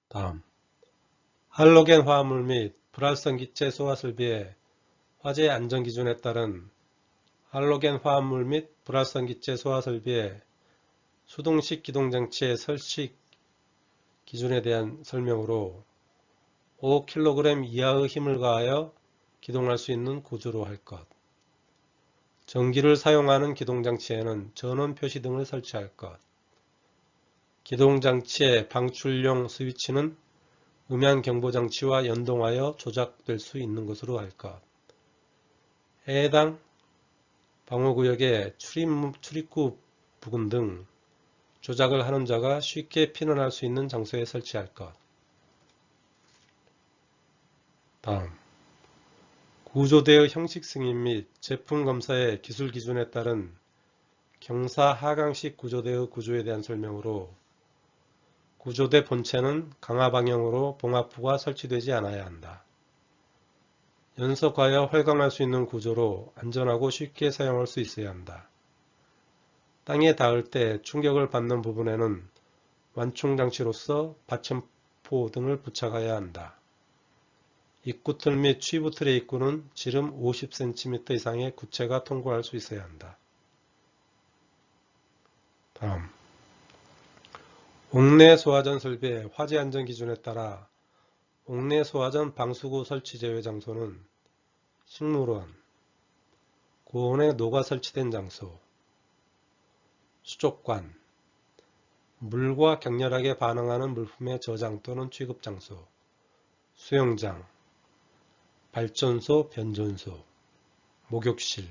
다음, 할로겐 화합물 및 불활성 기체 소화 설비의 화재 안전 기준에 따른 할로겐 화합물 및 불활성 기체 소화 설비의 수동식 기동장치의 설치 기준에 대한 설명으로 5kg 이하의 힘을 가하여 기동할 수 있는 구조로 할 것. 전기를 사용하는 기동장치에는 전원 표시 등을 설치할 것. 기동장치의 방출용 스위치는 음향 경보장치와 연동하여 조작될 수 있는 것으로 할 것. 해당 방호구역의 출입구 부근 등 조작을 하는 자가 쉽게 피난할 수 있는 장소에 설치할 것. 다음, 구조대의 형식 승인 및 제품 검사의 기술 기준에 따른 경사 하강식 구조대의 구조에 대한 설명으로 구조대 본체는 강화 방향으로 봉합부가 설치되지 않아야 한다. 연석하여 활강할 수 있는 구조로 안전하고 쉽게 사용할 수 있어야 한다. 땅에 닿을 때 충격을 받는 부분에는 완충장치로서 받침포 등을 부착해야 한다. 입구틀 및 취부틀의 입구는 지름 50cm 이상의 구체가 통과할 수 있어야 한다. 다음, 옥내 소화전 설비의 화재 안전 기준에 따라 옥내 소화전 방수구 설치 제외 장소는 식물원, 고온에 노가 설치된 장소, 수족관, 물과 격렬하게 반응하는 물품의 저장 또는 취급 장소, 수영장, 발전소, 변전소, 목욕실,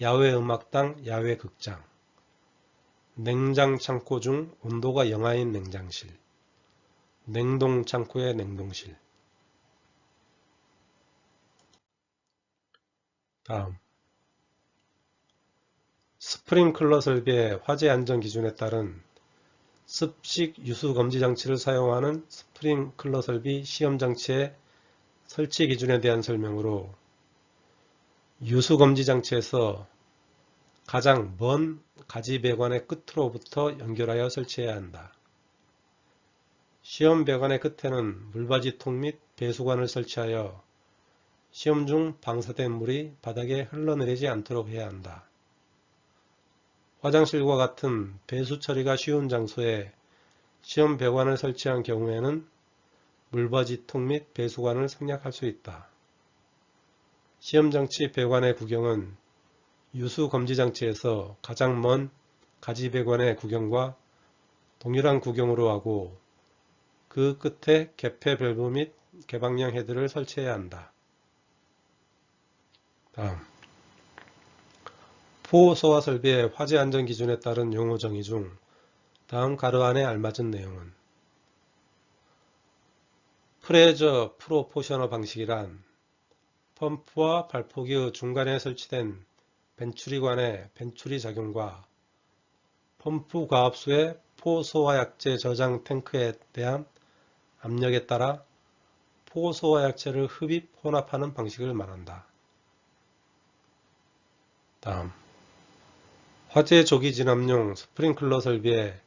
야외 음악당, 야외 극장, 냉장 창고 중 온도가 영하인 냉장실, 냉동 창고의 냉동실. 다음, 스프링클러 설비의 화재 안전 기준에 따른 습식 유수 검지 장치를 사용하는 스프링클러 설비 시험 장치의 설치 기준에 대한 설명으로 유수 검지 장치에서 가장 먼 가지 배관의 끝으로부터 연결하여 설치해야 한다. 시험 배관의 끝에는 물받이통 및 배수관을 설치하여 시험 중 방사된 물이 바닥에 흘러내리지 않도록 해야 한다. 화장실과 같은 배수 처리가 쉬운 장소에 시험 배관을 설치한 경우에는 물받이통 및 배수관을 생략할 수 있다. 시험장치 배관의 구경은 유수 검지 장치에서 가장 먼 가지 배관의 구경과 동일한 구경으로 하고 그 끝에 개폐 밸브 및 개방형 헤드를 설치해야 한다. 다음, 포 소화 설비의 화재 안전 기준에 따른 용어 정의 중 다음 가로 안에 알맞은 내용은 프레저 프로포셔너 방식이란 펌프와 발포기의 중간에 설치된 벤추리관의 벤추리 작용과 펌프 과압수의 포소화약제 저장 탱크에 대한 압력에 따라 포소화약제를 흡입, 혼합하는 방식을 말한다. 다음, 화재 조기 진압용 스프링클러 설비의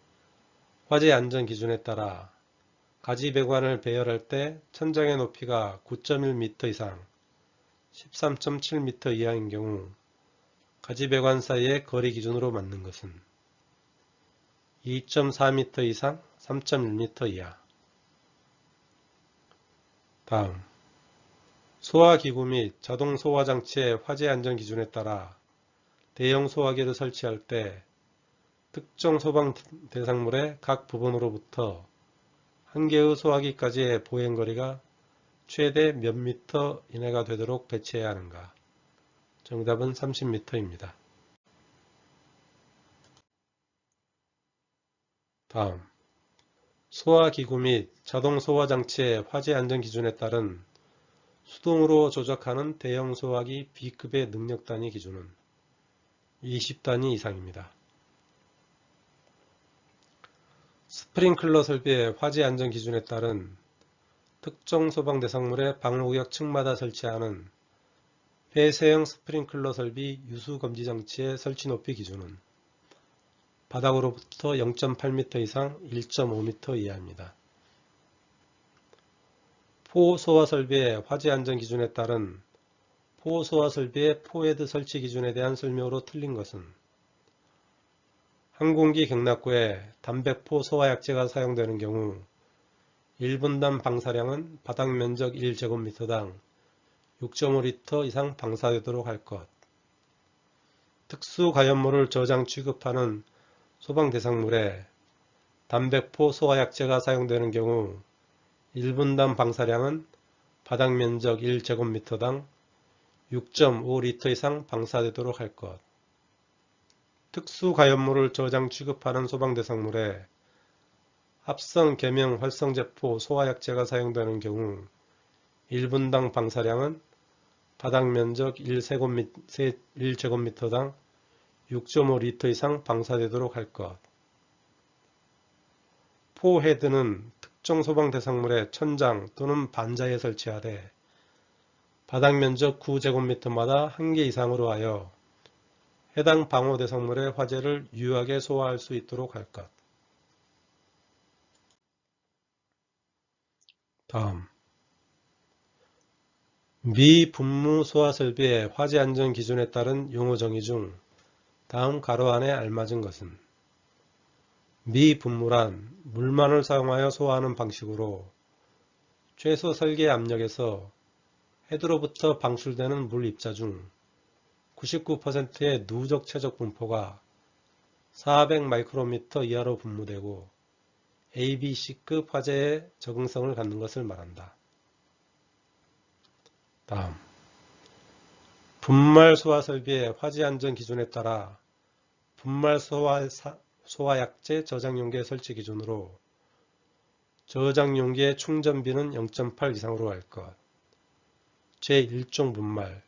화재 안전 기준에 따라 가지 배관을 배열할 때 천장의 높이가 9.1m 이상 13.7m 이하인 경우 가지 배관 사이의 거리 기준으로 맞는 것은 2.4m 이상 3.1m 이하. 다음, 소화기구 및 자동 소화장치의 화재 안전 기준에 따라 대형 소화기를 설치할 때 특정 소방 대상물의 각 부분으로부터 한 개의 소화기까지의 보행거리가 최대 몇 미터 이내가 되도록 배치해야 하는가? 정답은 30m입니다. 다음, 소화기구 및 자동 소화장치의 화재 안전 기준에 따른 수동으로 조작하는 대형 소화기 B급의 능력 단위 기준은 20단위 이상입니다. 스프링클러 설비의 화재 안전 기준에 따른 특정 소방 대상물의 방호구역 층마다 설치하는 폐쇄형 스프링클러 설비 유수 검지 장치의 설치 높이 기준은 바닥으로부터 0.8m 이상 1.5m 이하입니다. 포 소화 설비의 화재 안전 기준에 따른 포 소화 설비의 포헤드 설치 기준에 대한 설명으로 틀린 것은 항공기 경납고에 담백포 소화약제가 사용되는 경우 1분단 방사량은 바닥 면적 1제곱미터당 6.5리터 이상 방사되도록 할 것. 특수 가연물을 저장 취급하는 소방 대상물에 담백포 소화약제가 사용되는 경우 1분단 방사량은 바닥 면적 1제곱미터당 6.5리터 이상 방사되도록 할 것. 특수 가연물을 저장 취급하는 소방 대상물에 합성 계명 활성제포 소화약제가 사용되는 경우 1분당 방사량은 바닥 면적 1제곱미터당 6.5리터 이상 방사되도록 할 것. 포헤드는 특정 소방 대상물의 천장 또는 반자에 설치하되 바닥 면적 9제곱미터마다 1개 이상으로 하여 해당 방호 대상물의 화재를 유효하게 소화할 수 있도록 할 것. 다음, 미분무 소화 설비의 화재 안전 기준에 따른 용어 정의 중 다음 가로 안에 알맞은 것은 미분무란 물만을 사용하여 소화하는 방식으로 최소 설계 압력에서 헤드로부터 방출되는 물 입자 중 99%의 누적 최적 분포가 400 마이크로미터 이하로 분무되고 ABC급 화재에 적응성을 갖는 것을 말한다. 다음, 분말 소화 설비의 화재 안전 기준에 따라 분말 소화약제 저장 용기의 설치 기준으로 저장 용기의 충전비는 0.8 이상으로 할 것. 제1종 분말,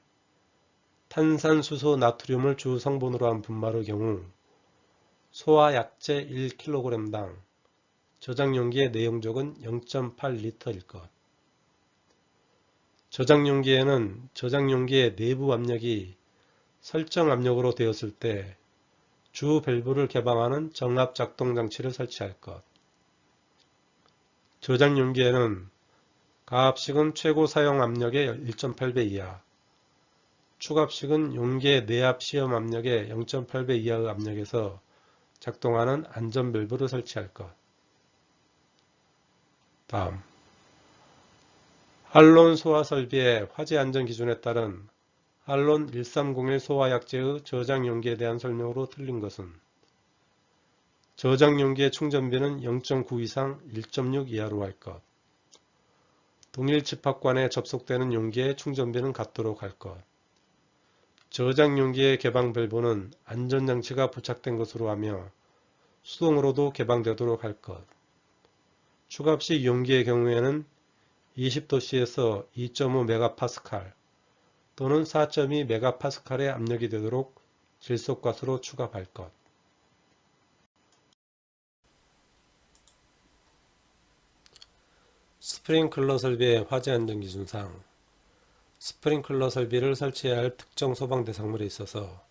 탄산수소 나트륨을 주 성분으로 한 분말의 경우 소화약제 1kg당 저장 용기의 내용적은 0.8리터일 것. 저장 용기에는 저장 용기의 내부 압력이 설정 압력으로 되었을 때 주 밸브를 개방하는 정압 작동 장치를 설치할 것. 저장 용기에는 가압식은 최고 사용 압력의 1.8배 이하, 축압식은 용기의 내압 시험 압력의 0.8배 이하의 압력에서 작동하는 안전 밸브를 설치할 것. 다음, 할론 소화 설비의 화재 안전 기준에 따른 할론 1301 소화약제의 저장 용기에 대한 설명으로 틀린 것은 저장 용기의 충전비는 0.9 이상 1.6 이하로 할 것. 동일 집합관에 접속되는 용기의 충전비는 같도록 할 것. 저장 용기의 개방 밸브는 안전장치가 부착된 것으로 하며 수동으로도 개방되도록 할 것. 축압식 용기의 경우에는 20도씨에서 2.5메가파스칼 또는 4.2메가파스칼의 압력이 되도록 질소가스로 축압할 것. 스프링클러 설비의 화재 안전 기준상 스프링클러 설비를 설치해야 할 특정 소방 대상물에 있어서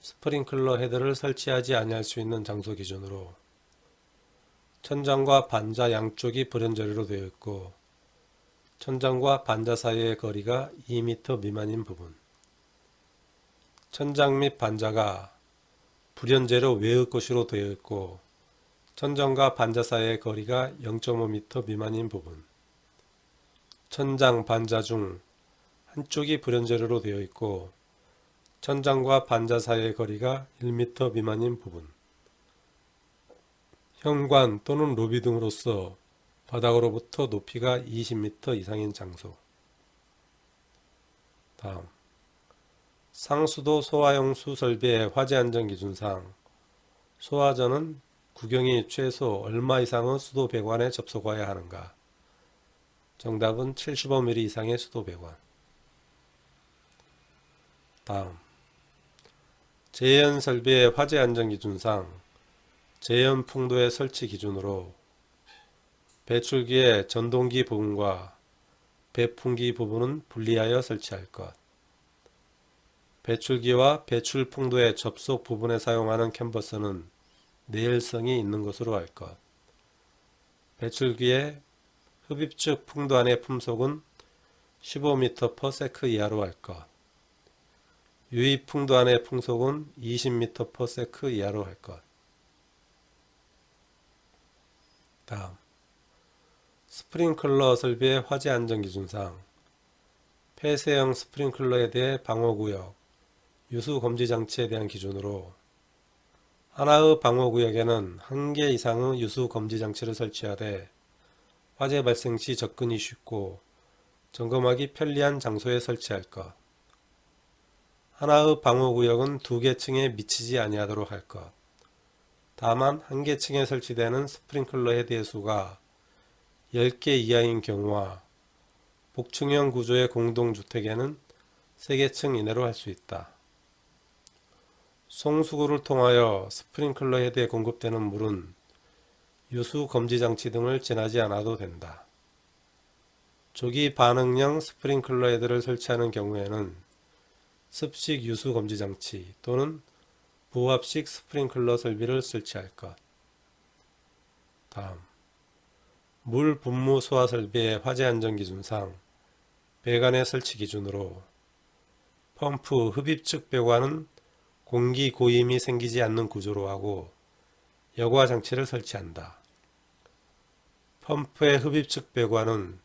스프링클러 헤드를 설치하지 아니할 수 있는 장소 기준으로 천장과 반자 양쪽이 불연자리로 되어 있고 천장과 반자 사이의 거리가 2m 미만인 부분, 천장 및 반자가 불연재로 외의 것으로 되어 있고 천장과 반자 사이의 거리가 0.5m 미만인 부분, 천장, 반자 중 한쪽이 불연재료로 되어 있고 천장과 반자 사이의 거리가 1m 미만인 부분, 현관 또는 로비 등으로서 바닥으로부터 높이가 20m 이상인 장소. 다음, 상수도 소화용수 설비의 화재 안전 기준상 소화전은 구경이 최소 얼마 이상의 수도 배관에 접속해야 하는가? 정답은 75mm 이상의 수도 배관. 다음, 제연 설비의 화재 안전 기준상 제연 풍도의 설치 기준으로 배출기의 전동기 부분과 배풍기 부분은 분리하여 설치할 것. 배출기와 배출 풍도의 접속 부분에 사용하는 캔버스는 내열성이 있는 것으로 할 것. 배출기의 흡입축 풍도 안의 풍속은 15m/s 이하로 할 것. 유입 풍도 안의 풍속은 20m/s 이하로 할 것. 다음, 스프링클러 설비의 화재 안전 기준상 폐쇄형 스프링클러에 대해 방호구역, 유수 검지 장치에 대한 기준으로 하나의 방호구역에는 1개 이상의 유수 검지 장치를 설치하되 화재 발생 시 접근이 쉽고 점검하기 편리한 장소에 설치할 것. 하나의 방호구역은 2개 층에 미치지 아니하도록 할 것. 다만 1개 층에 설치되는 스프링클러 헤드의 수가 10개 이하인 경우와 복층형 구조의 공동주택에는 3개 층 이내로 할 수 있다. 송수구를 통하여 스프링클러 헤드에 공급되는 물은 유수 검지 장치 등을 지나지 않아도 된다. 조기 반응형 스프링클러 헤드를 설치하는 경우에는 습식 유수 검지 장치 또는 부압식 스프링클러 설비를 설치할 것. 다음, 물 분무 소화 설비의 화재 안전 기준상 배관의 설치 기준으로 펌프 흡입축 배관은 공기 고임이 생기지 않는 구조로 하고 여과 장치를 설치한다. 펌프의 흡입축 배관은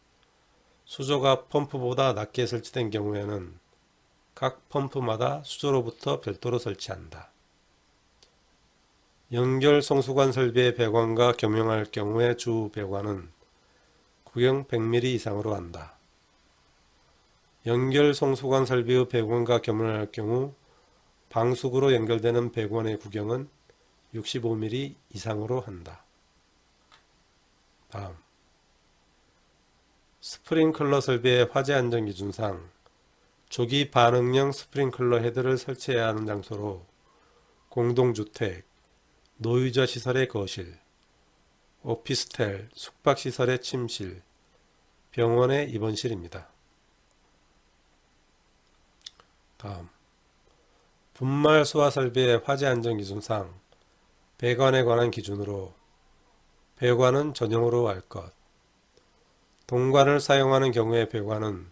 수조가 펌프보다 낮게 설치된 경우에는 각 펌프마다 수조로부터 별도로 설치한다. 연결 송수관 설비의 배관과 겸용할 경우의 주 배관은 구형 100mm 이상으로 한다. 연결 송수관 설비의 배관과 겸용할 경우 방수구로 연결되는 배관의 구경은 65mm 이상으로 한다. 다음, 스프링클러 설비의 화재 안전 기준상 조기 반응형 스프링클러 헤드를 설치해야 하는 장소로 공동주택, 노유자 시설의 거실, 오피스텔, 숙박시설의 침실, 병원의 입원실입니다. 다음, 분말 소화 설비의 화재 안전 기준상 배관에 관한 기준으로 배관은 전용으로 할 것. 동관을 사용하는 경우의 배관은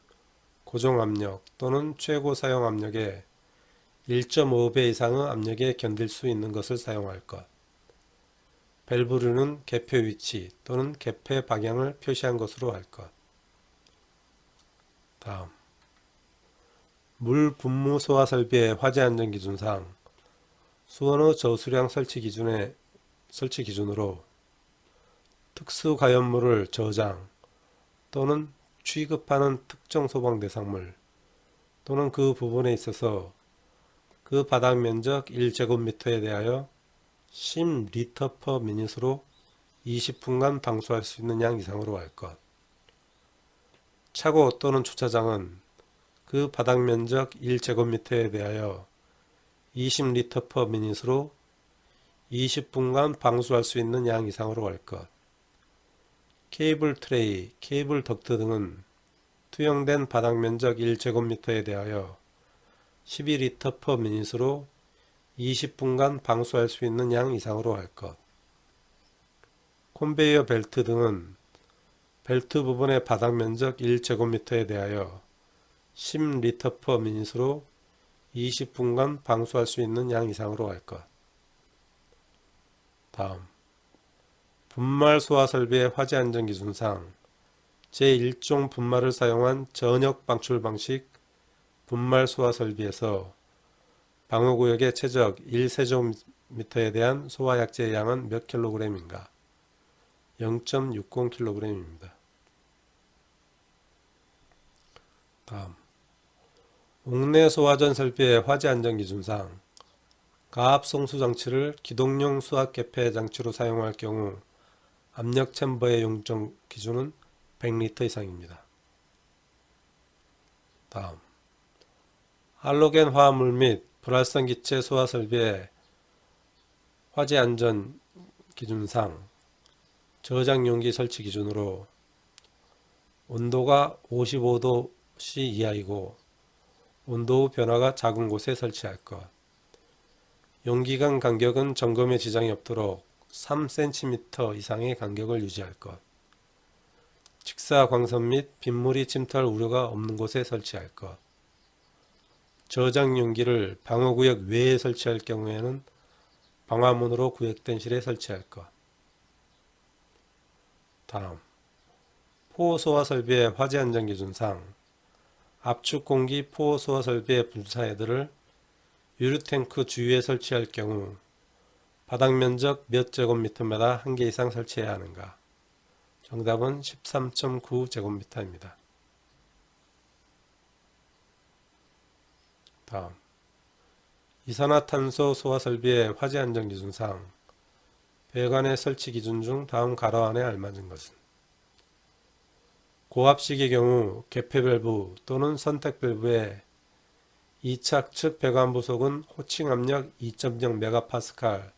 고정압력 또는 최고 사용 압력의 1.5배 이상의 압력에 견딜 수 있는 것을 사용할 것. 밸브류는 개폐 위치 또는 개폐 방향을 표시한 것으로 할 것. 다음, 물 분무 소화 설비의 화재 안전 기준상 수원의 저수량 설치 기준으로 특수 가연물을 저장 또는 취급하는 특정 소방 대상물 또는 그 부분에 있어서 그 바닥 면적 1제곱미터에 대하여 10L/min으로 20분간 방수할 수 있는 양 이상으로 할 것. 차고 또는 주차장은 그 바닥 면적 1제곱미터에 대하여 20L/min으로 20분간 방수할 수 있는 양 이상으로 할 것. 케이블 트레이, 케이블 덕트 등은 투영된 바닥 면적 1제곱미터에 대하여 12L/min으로 20분간 방수할 수 있는 양 이상으로 할 것. 컨베이어 벨트 등은 벨트 부분의 바닥 면적 1제곱미터에 대하여 10L/min으로 20분간 방수할 수 있는 양 이상으로 할 것. 다음, 분말 소화 설비의 화재 안전 기준상 제1종 분말을 사용한 전역 방출 방식 분말 소화 설비에서 방호구역의 최적 1세제곱미터에 대한 소화 약재의 양은 몇 킬로그램인가? 0.60kg입니다. 다음, 옥내 소화전 설비의 화재 안전 기준상 가압 송수 장치를 기동용 수압 개폐 장치로 사용할 경우 압력 챔버의 용적 기준은 100L 이상입니다. 다음, 할로겐 화합물 및 불활성 기체 소화 설비의 화재 안전 기준상 저장 용기 설치 기준으로 온도가 55°C 이하이고 온도 변화가 작은 곳에 설치할 것. 용기간 간격은 점검에 지장이 없도록 3cm 이상의 간격을 유지할 것. 직사 광선 및 빗물이 침투할 우려가 없는 곳에 설치할 것. 저장 용기를 방어구역 외에 설치할 경우에는 방화문으로 구역된 실에 설치할 것. 다음, 포호 소화 설비의 화재 안전 기준상 압축 공기 포호 소화 설비의 분사해들을 유류탱크 주위에 설치할 경우 바닥 면적 몇 제곱미터마다 한 개 이상 설치해야 하는가? 정답은 13.9제곱미터입니다. 다음, 이산화탄소 소화 설비의 화재 안전 기준상 배관의 설치 기준 중 다음 가로 안에 알맞은 것은? 고압식의 경우 개폐 밸브 또는 선택 밸브의 2차 측 배관 부속은 호칭 압력 2.0MPa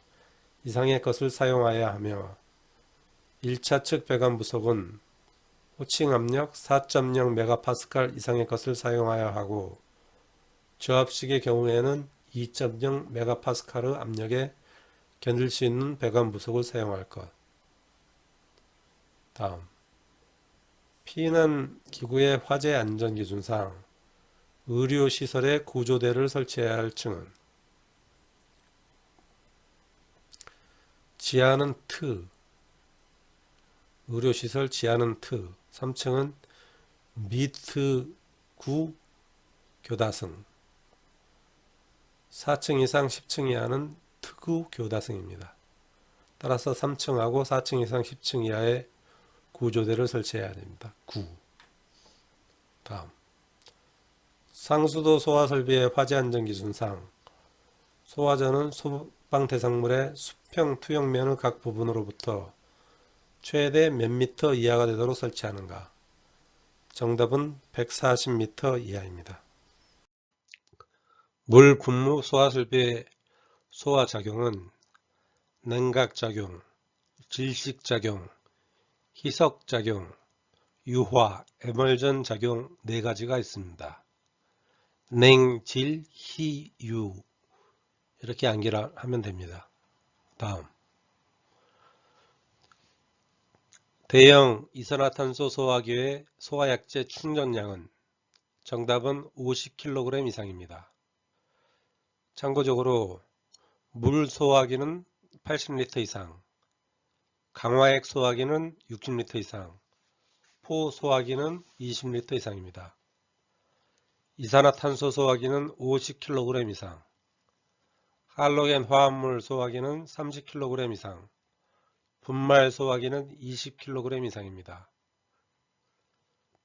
이상의 것을 사용하여야 하며 1차 측 배관 부속은 호칭 압력 4.0MPa 이상의 것을 사용하여야 하고 저압식의 경우에는 2.0MPa의 압력에 견딜 수 있는 배관 부속을 사용할 것. 다음, 피난 기구의 화재 안전 기준상 의료시설에 구조대를 설치해야 할 층은? 지하는 트, 의료시설 지하는 트, 3층은 미트 9 교다승, 4층 이상 10층 이하는 특구 교다승입니다. 따라서 3층하고 4층 이상 10층 이하에 구조대를 설치해야 됩니다. 9. 다음, 상수도 소화설비의 화재 안전 기준상 소화전은 소방 대상물의 수평 투영면의 각 부분으로부터 최대 몇 미터 이하가 되도록 설치하는가? 정답은 140m 이하입니다. 물 분무 소화설비의 소화작용은 냉각작용, 질식작용, 희석작용, 유화, 에멀전 작용 4가지가 있습니다. 냉, 질, 희, 유 이렇게 암기를 하면 됩니다. 다음, 대형 이산화탄소 소화기의 소화약제 충전량은? 정답은 50kg 이상입니다. 참고적으로 물 소화기는 80L 이상, 강화액 소화기는 60L 이상, 포 소화기는 20L 이상입니다. 이산화탄소 소화기는 50kg 이상, 할로겐 화합물 소화기는 30kg 이상, 분말 소화기는 20kg 이상입니다.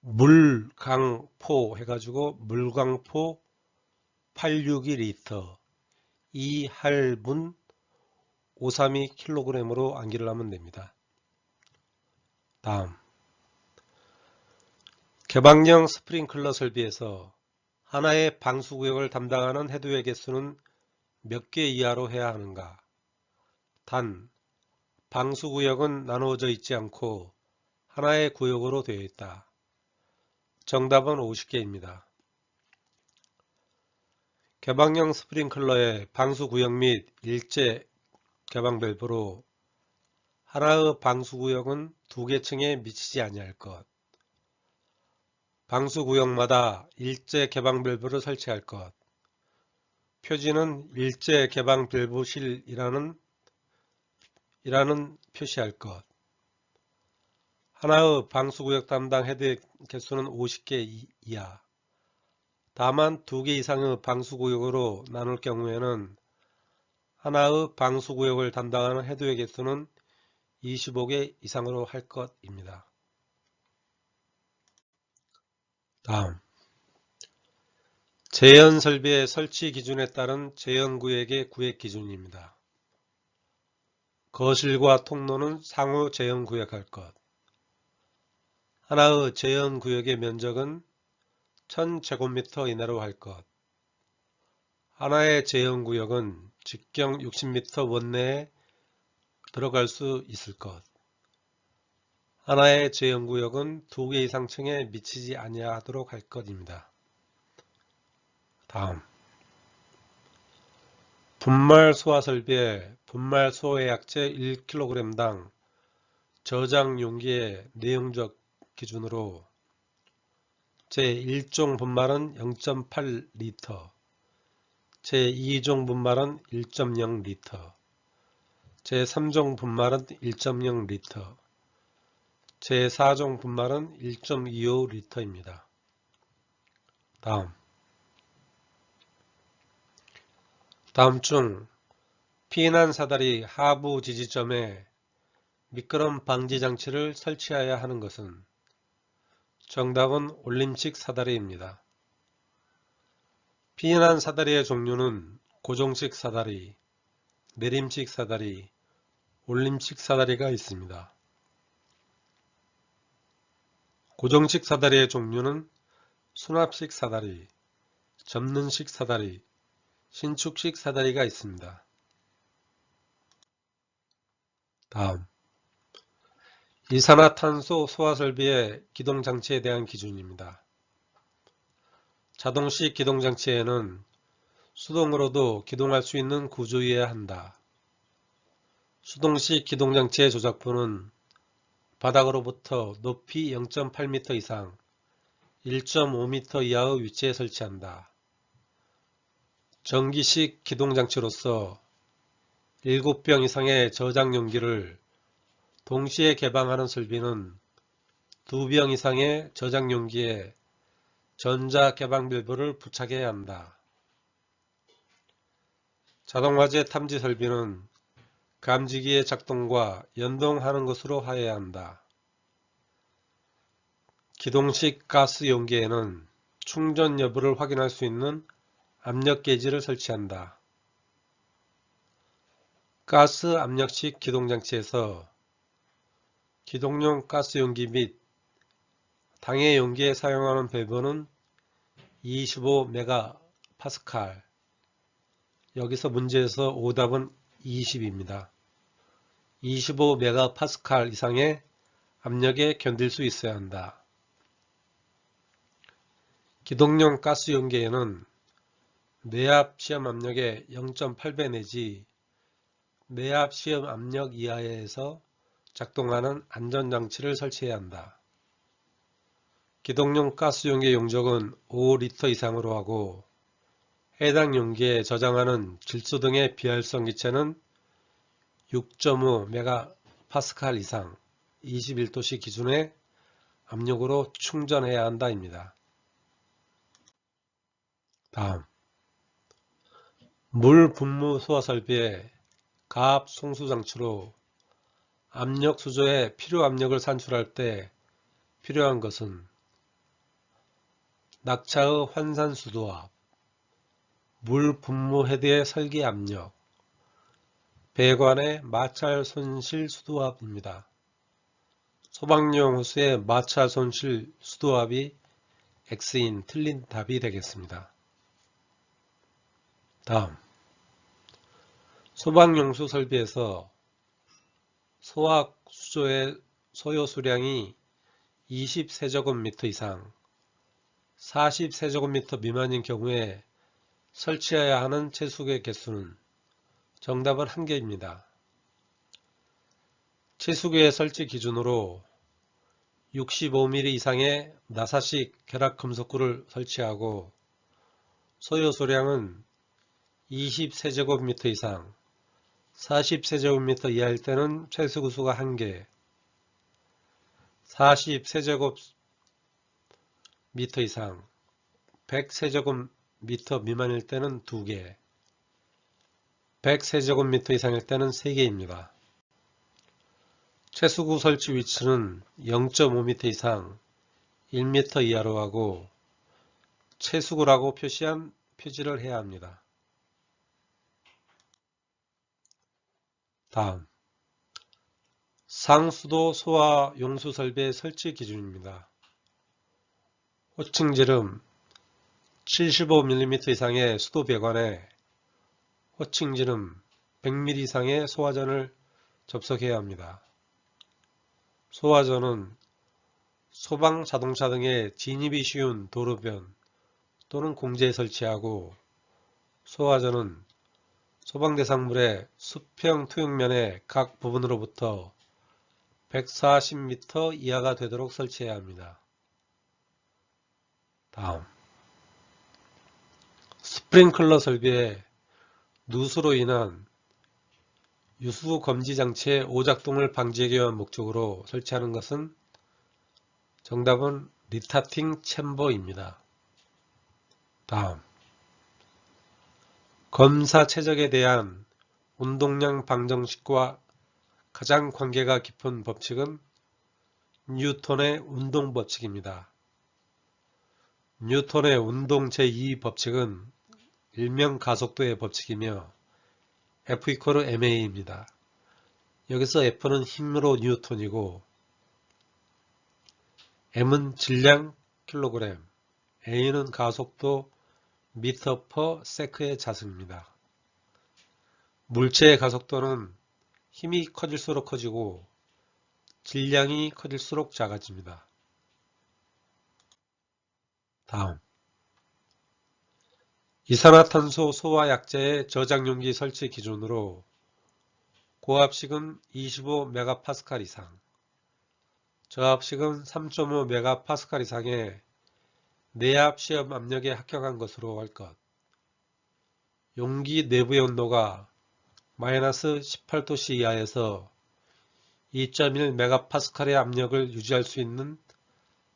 물강포 해가지고 물광포 862리터, 이할분 532kg으로 암기를 하면 됩니다. 다음, 개방형 스프링클러 설비에서 하나의 방수구역을 담당하는 헤드의 개수는 몇 개 이하로 해야 하는가? 단, 방수구역은 나누어져 있지 않고 하나의 구역으로 되어 있다. 정답은 50개입니다. 개방형 스프링클러의 방수구역 및 일제 개방 밸브로 하나의 방수구역은 2개 층에 미치지 아니할 것. 방수구역마다 일제 개방 밸브를 설치할 것. 표지는 일제 개방 밸브실이라는 표시할 것. 하나의 방수구역 담당 헤드의 개수는 50개 이하. 다만 2개 이상의 방수구역으로 나눌 경우에는 하나의 방수구역을 담당하는 헤드의 개수는 25개 이상으로 할 것입니다. 다음, 제연설비의 설치 기준에 따른 제연구역의 구역 기준입니다. 거실과 통로는 상호 제연구역할 것. 하나의 제연구역의 면적은 1000제곱미터 이내로 할 것. 하나의 제연구역은 직경 60m 원내에 들어갈 수 있을 것. 하나의 제연구역은 2개 이상 층에 미치지 아니하도록 할 것입니다. 다음, 분말 소화 설비의 분말 소화약제 1kg당 저장 용기의 내용적 기준으로 제1종 분말은 0.8리터, 제2종 분말은 1.0리터, 제3종 분말은 1.0리터, 제4종 분말은 1.25리터입니다. 다음 중 피난 사다리 하부 지지점에 미끄럼 방지 장치를 설치해야 하는 것은? 정답은 올림식 사다리입니다. 피난 사다리의 종류는 고정식 사다리, 내림식 사다리, 올림식 사다리가 있습니다. 고정식 사다리의 종류는 수납식 사다리, 접는식 사다리, 신축식 사다리가 있습니다. 다음, 이산화탄소 소화 설비의 기동장치에 대한 기준입니다. 자동식 기동장치에는 수동으로도 기동할 수 있는 구조여야 한다. 수동식 기동장치의 조작부는 바닥으로부터 높이 0.8m 이상, 1.5m 이하의 위치에 설치한다. 전기식 기동장치로서 7병 이상의 저장 용기를 동시에 개방하는 설비는 2병 이상의 저장 용기에 전자 개방 밸브를 부착해야 한다. 자동화재 탐지 설비는 감지기의 작동과 연동하는 것으로 하여야 한다. 기동식 가스 용기에는 충전 여부를 확인할 수 있는 압력 게이지를 설치한다. 가스 압력식 기동장치에서 기동용 가스 용기 및 당해 용기에 사용하는 밸브는 25MPa. 여기서 문제에서 오답은 20입니다. 25MPa 이상의 압력에 견딜 수 있어야 한다. 기동용 가스 용기에는 내압 시험 압력의 0.8배 내지 내압 시험 압력 이하에서 작동하는 안전장치를 설치해야 한다. 기동용 가스 용기의 용적은 5리터 이상으로 하고 해당 용기에 저장하는 질소 등의 비활성 기체는 6.5MPa 이상 21도씨 기준의 압력으로 충전해야 한다입니다. 다음, 물 분무 소화 설비의 가압 송수 장치로 압력 수조에 필요 압력을 산출할 때 필요한 것은 낙차의 환산 수도압, 물 분무 헤드의 설계 압력, 배관의 마찰 손실 수도압입니다. 소방용 호스의 마찰 손실 수도압이 X인 틀린 답이 되겠습니다. 다음, 소방용수 설비에서 소학 수조의 소요 수량이 20세제곱미터 이상, 40세제곱미터 미만인 경우에 설치해야 하는 채수구의 개수는? 정답은 1개입니다. 채수구의 설치 기준으로 65mm 이상의 나사식 결합금속구를 설치하고 소요 수량은 20세제곱미터 이상, 40세제곱미터 이하일 때는 채수구 수가 1개, 40세제곱미터 이상, 100세제곱미터 미만일 때는 2개, 100세제곱미터 이상일 때는 3개입니다. 채수구 설치 위치는 0.5m 이상, 1m 이하로 하고 채수구라고 표시한 표지를 해야 합니다. 다음, 상수도 소화 용수 설비의 설치 기준입니다. 호칭지름 75mm 이상의 수도 배관에 호칭지름 100mm 이상의 소화전을 접속해야 합니다. 소화전은 소방 자동차 등의 진입이 쉬운 도로변 또는 공지에 설치하고 소화전은 소방 대상물의 수평 투영면의 각 부분으로부터 140m 이하가 되도록 설치해야 합니다. 다음, 스프링클러 설비에 누수로 인한 유수 검지 장치의 오작동을 방지하기 위한 목적으로 설치하는 것은 정답은 리타팅 챔버입니다. 다음, 검사 최적에 대한 운동량 방정식과 가장 관계가 깊은 법칙은 뉴턴의 운동 법칙입니다. 뉴턴의 운동 제2법칙은 일명 가속도의 법칙이며 F=ma입니다. 여기서 F는 힘으로 뉴턴이고 M은 질량 킬로그램, A는 가속도 미터 퍼 세크의 자승입니다. 물체의 가속도는 힘이 커질수록 커지고 질량이 커질수록 작아집니다. 다음, 이산화탄소 소화약제의 저장용기 설치 기준으로 고압식은 25메가파스칼 이상, 저압식은 3.5메가파스칼 이상의 내압 시험 압력에 합격한 것으로 할 것. 용기 내부의 온도가 마이너스 18도씨 이하에서 2.1메가파스칼의 압력을 유지할 수 있는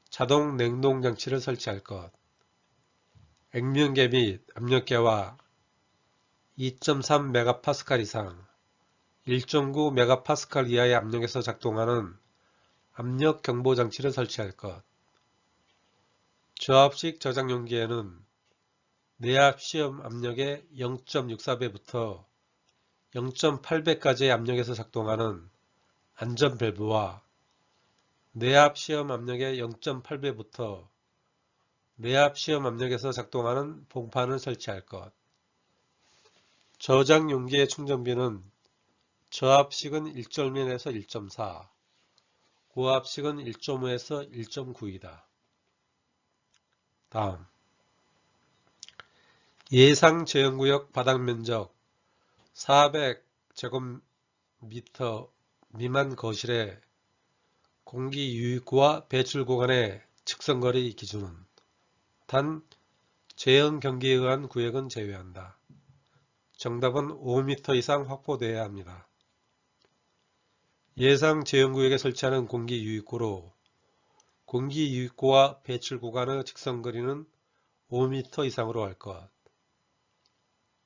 자동 냉동 장치를 설치할 것. 액면계 및 압력계와 2.3메가파스칼 이상, 1.9메가파스칼 이하의 압력에서 작동하는 압력 경보 장치를 설치할 것. 저압식 저장 용기에는 내압 시험 압력의 0.64배부터 0.8배까지의 압력에서 작동하는 안전 밸브와 내압 시험 압력의 0.8배부터 내압 시험 압력에서 작동하는 봉판을 설치할 것. 저장 용기의 충전비는 저압식은 1.1에서 1.4, 고압식은 1.5에서 1.9이다. 다음, 예상 제형구역 바닥면적 400제곱미터 미만 거실의 공기 유입구와 배출 구간의 측선거리 기준은 단 제형 경기에 의한 구역은 제외한다. 정답은 5m 이상 확보되어야 합니다. 예상 제형구역에 설치하는 공기 유입구로 공기 유입구와 배출 구간의 직선거리는 5m 이상으로 할 것.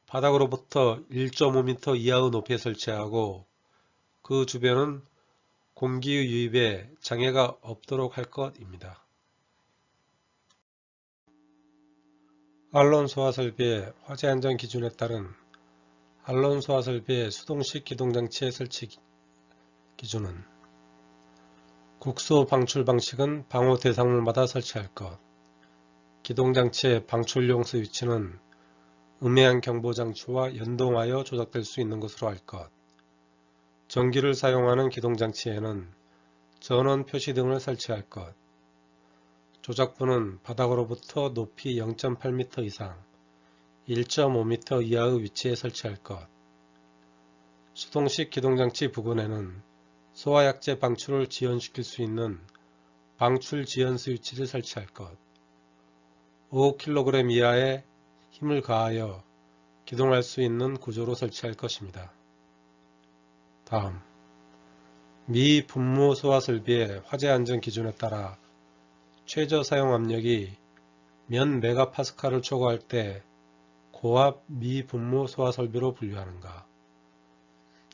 바닥으로부터 1.5m 이하의 높이에 설치하고 그 주변은 공기 유입에 장애가 없도록 할 것입니다. 알론 소화 설비의 화재 안전 기준에 따른 알론 소화 설비의 수동식 기동장치의 설치 기준은 국소 방출 방식은 방호 대상물마다 설치할 것. 기동장치의 방출용 스위치는 음해안 경보장치와 연동하여 조작될 수 있는 것으로 할 것. 전기를 사용하는 기동장치에는 전원 표시 등을 설치할 것. 조작부는 바닥으로부터 높이 0.8m 이상, 1.5m 이하의 위치에 설치할 것. 수동식 기동장치 부근에는 소화약제 방출을 지연시킬 수 있는 방출 지연 스위치를 설치할 것. 5kg 이하의 힘을 가하여 기동할 수 있는 구조로 설치할 것입니다. 다음, 미 분무 소화 설비의 화재 안전 기준에 따라 최저 사용 압력이 몇 메가파스칼을 초과할 때 고압 미 분무 소화 설비로 분류하는가?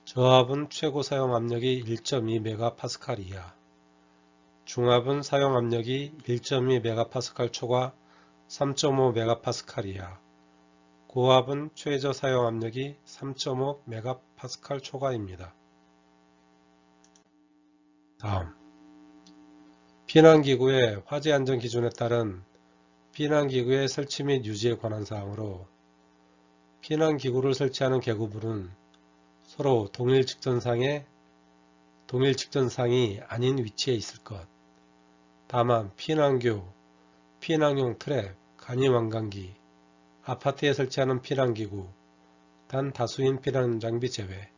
저압은 최고 사용 압력이 1.2메가파스칼 이하, 중압은 사용 압력이 1.2메가파스칼 초과 3.5메가파스칼 이하, 고압은 최저 사용 압력이 3.5메가파스칼 초과입니다. 다음, 피난기구의 화재 안전 기준에 따른 피난기구의 설치 및 유지에 관한 사항으로 피난기구를 설치하는 계급물은 서로 동일 직선상이 아닌 위치에 있을 것. 다만 피난교, 피난용 트랩, 간이완강기, 아파트에 설치하는 피난기구, 단 다수인 피난장비 제외,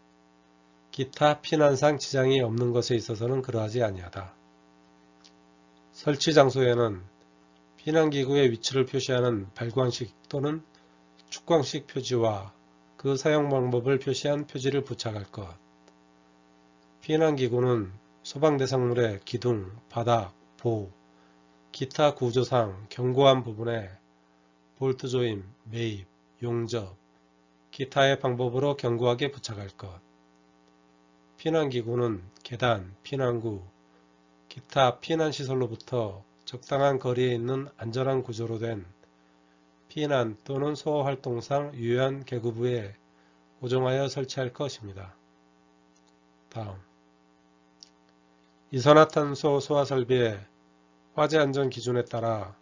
기타 피난상 지장이 없는 것에 있어서는 그러하지 아니하다. 설치 장소에는 피난기구의 위치를 표시하는 발광식 또는 축광식 표지와 그 사용 방법을 표시한 표지를 부착할 것. 피난기구는 소방대상물의 기둥, 바닥, 보, 기타 구조상 견고한 부분에 볼트 조임, 매입, 용접, 기타의 방법으로 견고하게 부착할 것. 피난기구는 계단, 피난구, 기타 피난시설로부터 적당한 거리에 있는 안전한 구조로 된 피난 또는 소화활동상 유효한 계급부에 고정하여 설치할 것입니다. 다음, 이산화탄소 소화설비의 화재안전 기준에 따라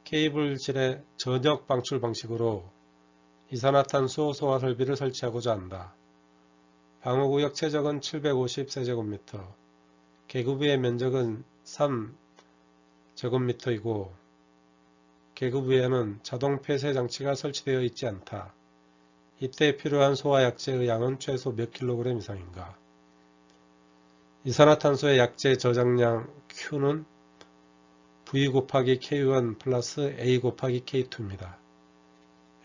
케이블질의 전역 방출 방식으로 이산화탄소 소화설비를 설치하고자 한다. 방호구역 최적은 750세제곱미터, 계급부의 면적은 3제곱미터이고 계급부에는 자동 폐쇄 장치가 설치되어 있지 않다. 이때 필요한 소화약재의 양은 최소 몇 킬로그램 이상인가? 이산화탄소의 약재 저장량 Q는 V 곱하기 K1 플러스 A 곱하기 K2입니다.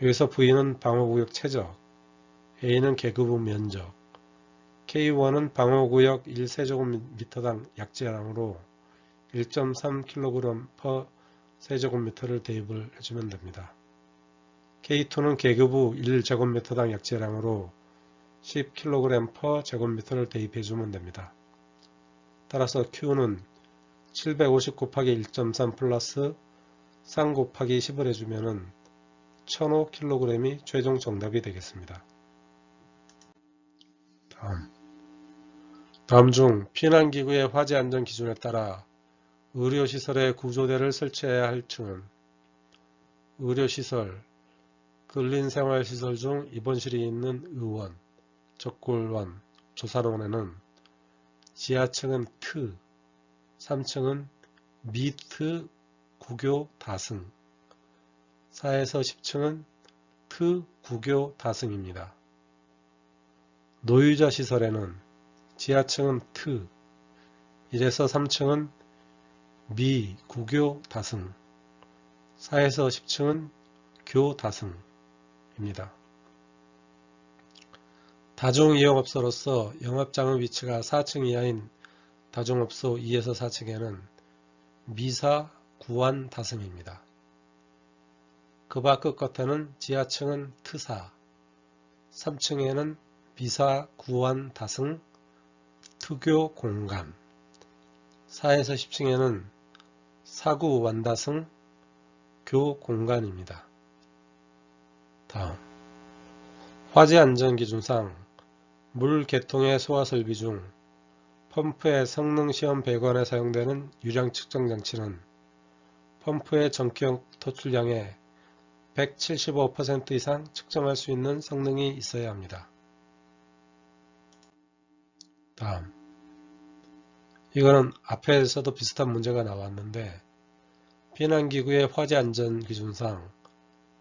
여기서 V는 방호구역 최적, A는 계급부 면적, K1은 방호구역 1세제곱미터당 약재량으로 1.3kg per 세제곱미터를 대입을 해주면 됩니다. K2는 계급부 1제곱미터당 약재량으로 10kg per 제곱미터를 대입해주면 됩니다. 따라서 Q는 750 곱하기 1.3 플러스 3 곱하기 10을 해주면 1005kg이 최종 정답이 되겠습니다. 다음 중 피난기구의 화재안전 기준에 따라 의료시설의 구조대를 설치해야 할 층은 의료시설, 근린생활시설 중 입원실이 있는 의원, 적골원, 조산원에는 지하층은 트, 3층은 미트, 구교, 다승, 4에서 10층은 트, 구교, 다승입니다. 노유자 시설에는 지하층은 트, 1에서 3층은 미, 구교, 다승, 4에서 10층은 교, 다승입니다. 다중이용업소로서 영업장의 위치가 4층 이하인 다중업소 2에서 4층에는 미사, 구안, 다승입니다. 그 밖 끝에는 지하층은 트사, 3층에는 미사, 구안, 다승, 특교, 공감, 4에서 10층에는 사구, 완다승, 교, 공간입니다. 다음, 화재안전기준상 물 개통의 소화설비 중 펌프의 성능시험 배관에 사용되는 유량 측정 장치는 펌프의 전격 토출량의 175% 이상 측정할 수 있는 성능이 있어야 합니다. 다음, 이거는 앞에서도 비슷한 문제가 나왔는데 피난기구의 화재안전기준상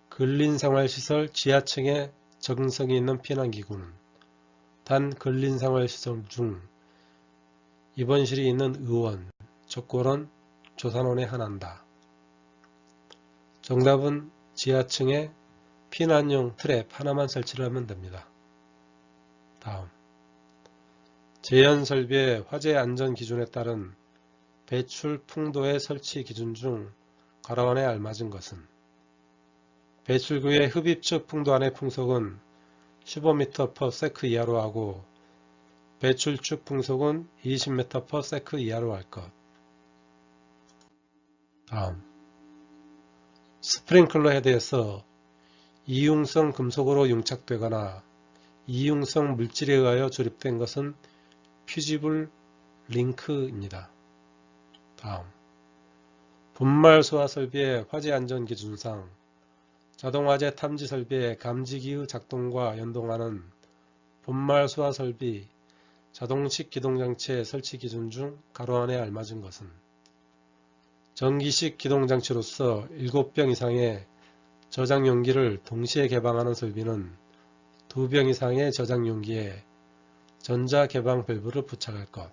근린생활시설 지하층에 적응성이 있는 피난기구는 단 근린생활시설 중 입원실이 있는 의원, 적골원, 조산원에 한한다. 정답은 지하층에 피난용 트랩 하나만 설치를 하면 됩니다. 다음, 제연설비의 화재안전기준에 따른 배출 풍도의 설치 기준 중 가로안에 알맞은 것은 배출구의 흡입축 풍도안의 풍속은 15m/s 이하로 하고 배출축 풍속은 20m/s 이하로 할 것. 다음, 스프링클러 헤드에서 이융성 금속으로 융착되거나 이융성 물질에 의하여 조립된 것은 퓨지블 링크입니다. 다음, 분말 소화 설비의 화재안전기준상 자동화재 탐지 설비의 감지기의 작동과 연동하는 분말 소화 설비 자동식 기동장치의 설치 기준 중 가로안에 알맞은 것은 전기식 기동장치로서 7병 이상의 저장용기를 동시에 개방하는 설비는 2병 이상의 저장용기에 전자개방 밸브를 부착할 것.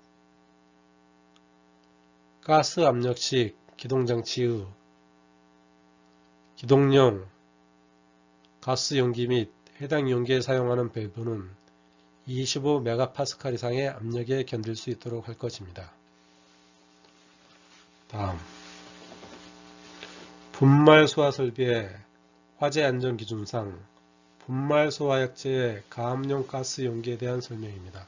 가스 압력식 기동장치의 기동용 가스 용기 및 해당 용기에 사용하는 밸브는 25MPa 이상의 압력에 견딜 수 있도록 할 것입니다. 다음, 분말 소화 설비의 화재 안전 기준상 분말 소화약제의 가압용 가스 용기에 대한 설명입니다.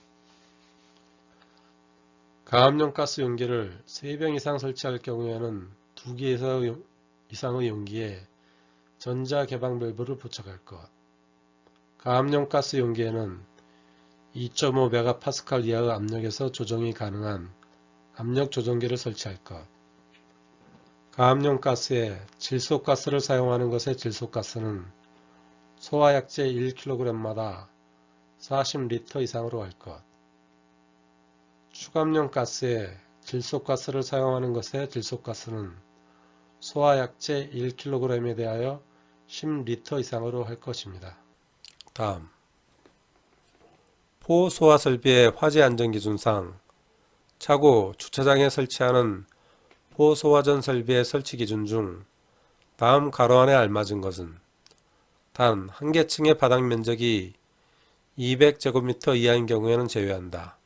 가압용 가스 용기를 3병 이상 설치할 경우에는 2개 이상의 용기에 전자개방 밸브를 부착할 것. 가압용 가스 용기에는 2.5MPa 이하의 압력에서 조정이 가능한 압력 조정기를 설치할 것. 가압용 가스에 질소가스를 사용하는 것의 질소가스는 소화약제 1kg마다 40L 이상으로 할 것. 축압용 가스에 질소가스를 사용하는 것의 질소가스는 소화약제 1kg에 대하여 10L 이상으로 할 것입니다. 다음, 포소화설비의 화재안전기준상 차고 주차장에 설치하는 포소화전 설비의 설치 기준 중 다음 가로안에 알맞은 것은 단 한 개 층의 바닥 면적이 200제곱미터 이하인 경우에는 제외한다.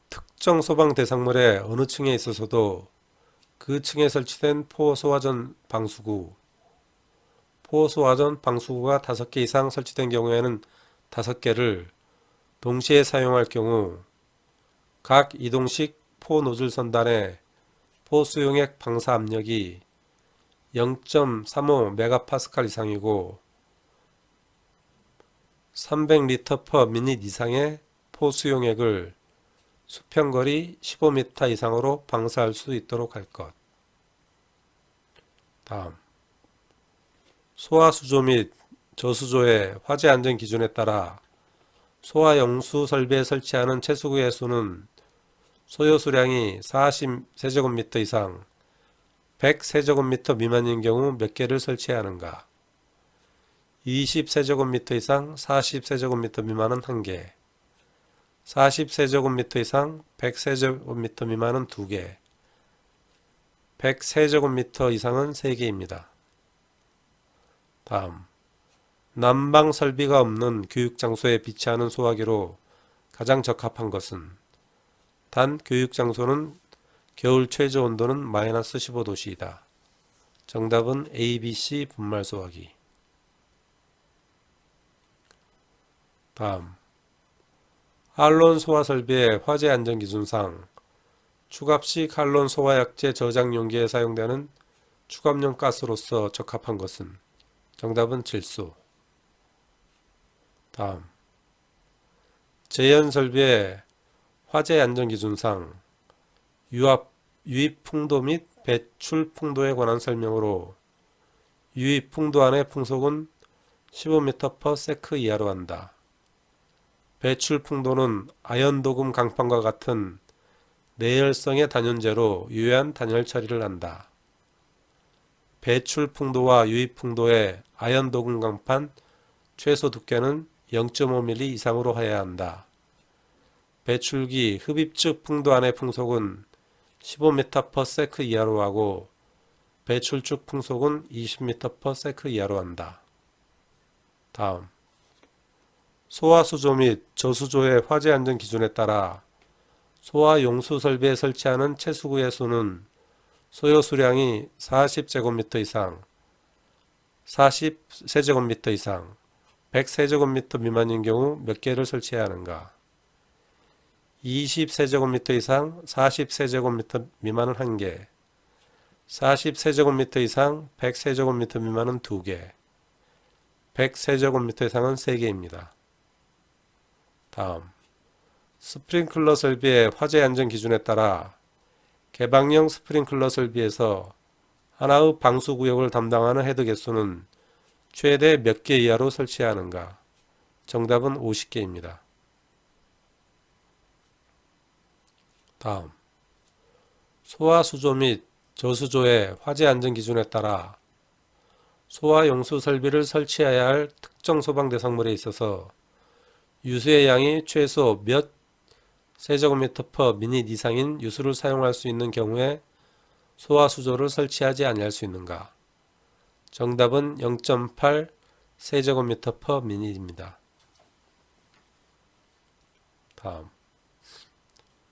특정 소방 대상물의 어느 층에 있어서도 그 층에 설치된 포소화전 방수구가 5개 이상 설치된 경우에는 5개를 동시에 사용할 경우 각 이동식 포노즐 선단의 포수용액 방사 압력이 0.35MPa 이상이고 300L/min 이상의 포수용액을 수평거리 15m 이상으로 방사할 수 있도록 할 것. 다음, 소화수조 및 저수조의 화재안전 기준에 따라 소화용수 설비에 설치하는 채수구의 수는 소요 수량이 40세제곱미터 이상 100세제곱미터 미만인 경우 몇 개를 설치해야 하는가? 20세제곱미터 이상 40세제곱미터 미만은 1개, 40세제곱미터 이상 100세제곱미터 미만은 2개, 100세제곱미터 이상은 3개입니다. 다음, 난방 설비가 없는 교육장소에 비치하는 소화기로 가장 적합한 것은 단 교육장소는 겨울 최저 온도는 마이너스 15도씨이다. 정답은 A, B, C 분말 소화기. 다음, 할론 소화 설비의 화재 안전 기준상 축압식 할론 소화약제 저장 용기에 사용되는 축압용 가스로서 적합한 것은 정답은 질소. 다음, 제연 설비의 화재 안전 기준상 유입 풍도 및 배출 풍도에 관한 설명으로 유입 풍도 안의 풍속은 15m/s 이하로 한다. 배출 풍도는 아연도금 강판과 같은 내열성의 단연제로 유효한 단열 처리를 한다. 배출 풍도와 유입 풍도의 아연도금 강판 최소 두께는 0.5mm 이상으로 해야 한다. 배출기 흡입즉 풍도 안의 풍속은 15m/s 이하로 하고 배출쭉 풍속은 20m/s 이하로 한다. 다음, 소화수조 및 저수조의 화재 안전 기준에 따라 소화용수 설비에 설치하는 채수구의 수는 소요 수량이 40제곱미터 이상, 40세제곱미터 이상, 100세제곱미터 미만인 경우 몇 개를 설치해야 하는가? 20세제곱미터 이상 40세제곱미터 미만은 1개, 40세제곱미터 이상 100세제곱미터 미만은 2개, 100세제곱미터 이상은 3개입니다. 다음, 스프링클러 설비의 화재 안전 기준에 따라 개방형 스프링클러 설비에서 하나의 방수 구역을 담당하는 헤드 개수는 최대 몇 개 이하로 설치해야 하는가? 정답은 50개입니다. 다음, 소화수조 및 저수조의 화재 안전 기준에 따라 소화용수 설비를 설치해야 할 특정 소방 대상물에 있어서 유수의 양이 최소 몇 세제곱미터 per 미닛 이상인 유수를 사용할 수 있는 경우에 소화수조를 설치하지 아니할 수 있는가? 정답은 0.8 세제곱미터 per 미닛입니다. 다음,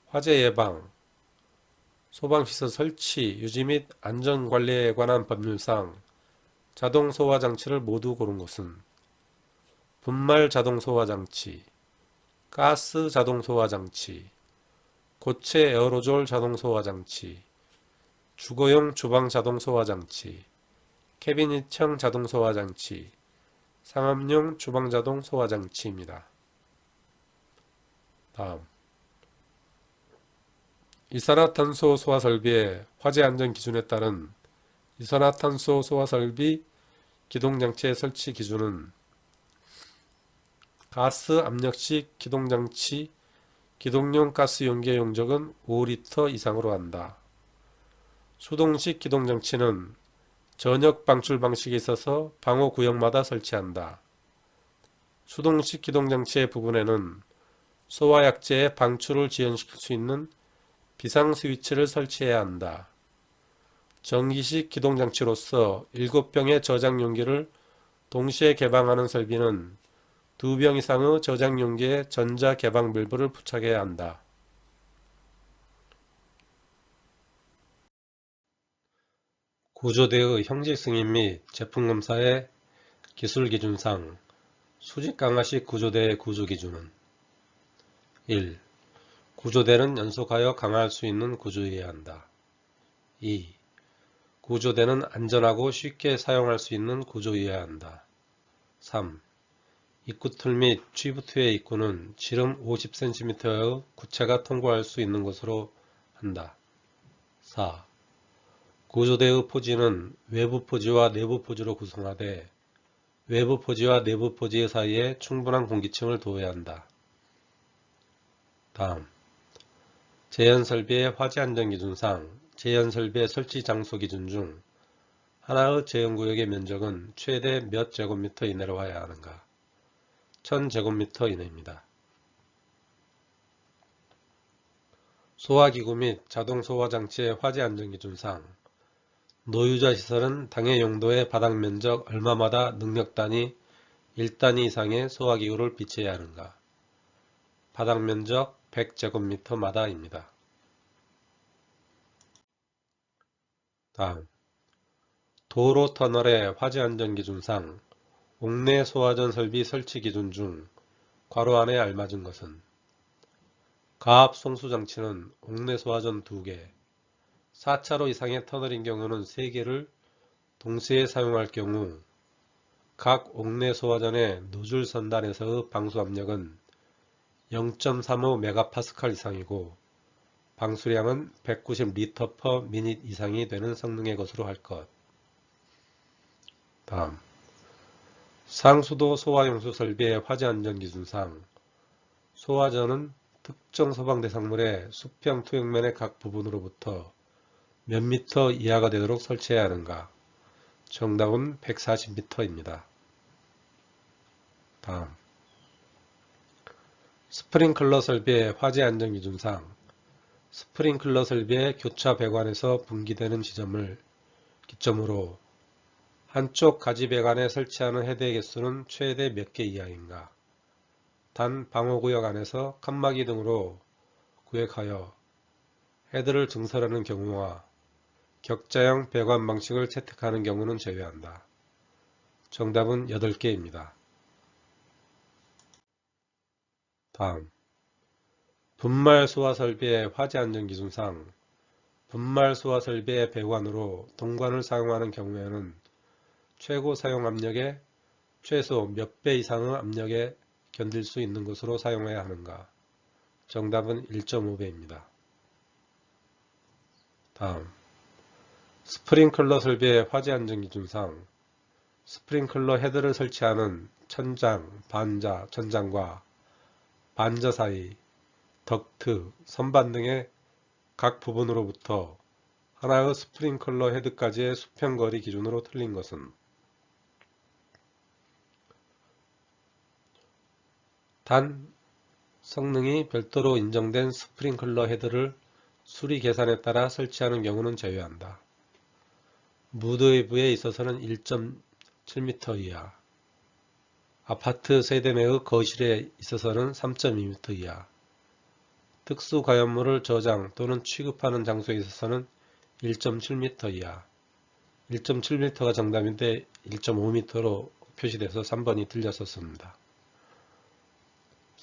화재 예방, 소방시설 설치, 유지 및 안전관리에 관한 법률상 자동 소화장치를 모두 고른 것은 분말 자동 소화장치, 가스 자동 소화장치, 고체 에어로졸 자동 소화장치, 주거용 주방 자동 소화장치, 캐비닛형 자동 소화장치, 상업용 주방 자동 소화장치입니다. 다음, 이산화탄소 소화 설비의 화재 안전 기준에 따른 이산화탄소 소화 설비 기동장치의 설치 기준은 가스 압력식 기동장치 기동용 가스 용기의 용적은 5리터 이상으로 한다. 수동식 기동장치는 전역 방출 방식이 있어서 방호 구역마다 설치한다. 수동식 기동장치의 부분에는 소화약제의 방출을 지연시킬 수 있는 비상 스위치를 설치해야 한다. 전기식 기동장치로서 7병의 저장 용기를 동시에 개방하는 설비는 2병 이상의 저장 용기에 전자 개방 밸브를 부착해야 한다. 구조대의 형질 승인 및 제품 검사의 기술 기준상 수직 강화식 구조대의 구조 기준은 1. 구조대는 연소하여 강화할 수 있는 구조여야 한다. 2. 구조대는 안전하고 쉽게 사용할 수 있는 구조여야 한다. 3. 입구틀 및 취부투의 입구는 지름 50cm의 구체가 통과할 수 있는 것으로 한다. 4. 구조대의 포지는 외부 포지와 내부 포지로 구성하되 외부 포지와 내부 포지 사이에 충분한 공기층을 두어야 한다. 다음, 제연설비의 화재안전기준상 제연설비의 설치 장소 기준 중 하나의 제연구역의 면적은 최대 몇 제곱미터 이내로 해야 하는가? 1000제곱미터 이내입니다. 소화기구 및 자동소화장치의 화재안전기준상 노유자 시설은 당해 용도의 바닥면적 얼마마다 능력단위 1단위 이상의 소화기구를 비치해야 하는가? 바닥면적 100제곱미터마다입니다. 다음, 도로 터널의 화재안전기준상 옥내 소화전 설비 설치 기준 중 괄호 안에 알맞은 것은 가압 송수장치는 옥내 소화전 2개, 4차로 이상의 터널인 경우는 3개를 동시에 사용할 경우 각 옥내 소화전의 노즐 선단에서의 방수 압력은 0.35메가파스칼 이상이고 방수량은 190리터 per 미닛 이상이 되는 성능의 것으로 할 것. 다음, 상수도 소화용수 설비의 화재안전기준상 소화전은 특정 소방 대상물의 수평 투영면의 각 부분으로부터 몇 미터 이하가 되도록 설치해야 하는가? 정답은 140m입니다. 다음, 스프링클러 설비의 화재안전기준상 스프링클러 설비의 교차 배관에서 분기되는 지점을 기점으로 한쪽 가지 배관에 설치하는 헤드의 개수는 최대 몇 개 이하인가? 단 방호구역 안에서 칸막이 등으로 구획하여 헤드를 증설하는 경우와 격자형 배관 방식을 채택하는 경우는 제외한다. 정답은 8개입니다. 다음, 분말 소화 설비의 화재 안전 기준상 분말 소화 설비의 배관으로 동관을 사용하는 경우에는 최고 사용 압력의 최소 몇 배 이상의 압력에 견딜 수 있는 것으로 사용해야 하는가? 정답은 1.5배입니다. 다음, 스프링클러 설비의 화재 안전 기준상 스프링클러 헤드를 설치하는 천장, 반자, 천장과 반자 사이, 덕트, 선반 등의 각 부분으로부터 하나의 스프링클러 헤드까지의 수평거리 기준으로 틀린 것은 단 성능이 별도로 인정된 스프링클러 헤드를 수리 계산에 따라 설치하는 경우는 제외한다. 무드웨이브에 있어서는 1.7m 이하, 아파트 세대 내의 거실에 있어서는 3.2m 이하, 특수 가연물을 저장 또는 취급하는 장소에 있어서는 1.7m 이하, 1.7m가 정답인데 1.5m로 표시돼서 3번이 틀렸었습니다.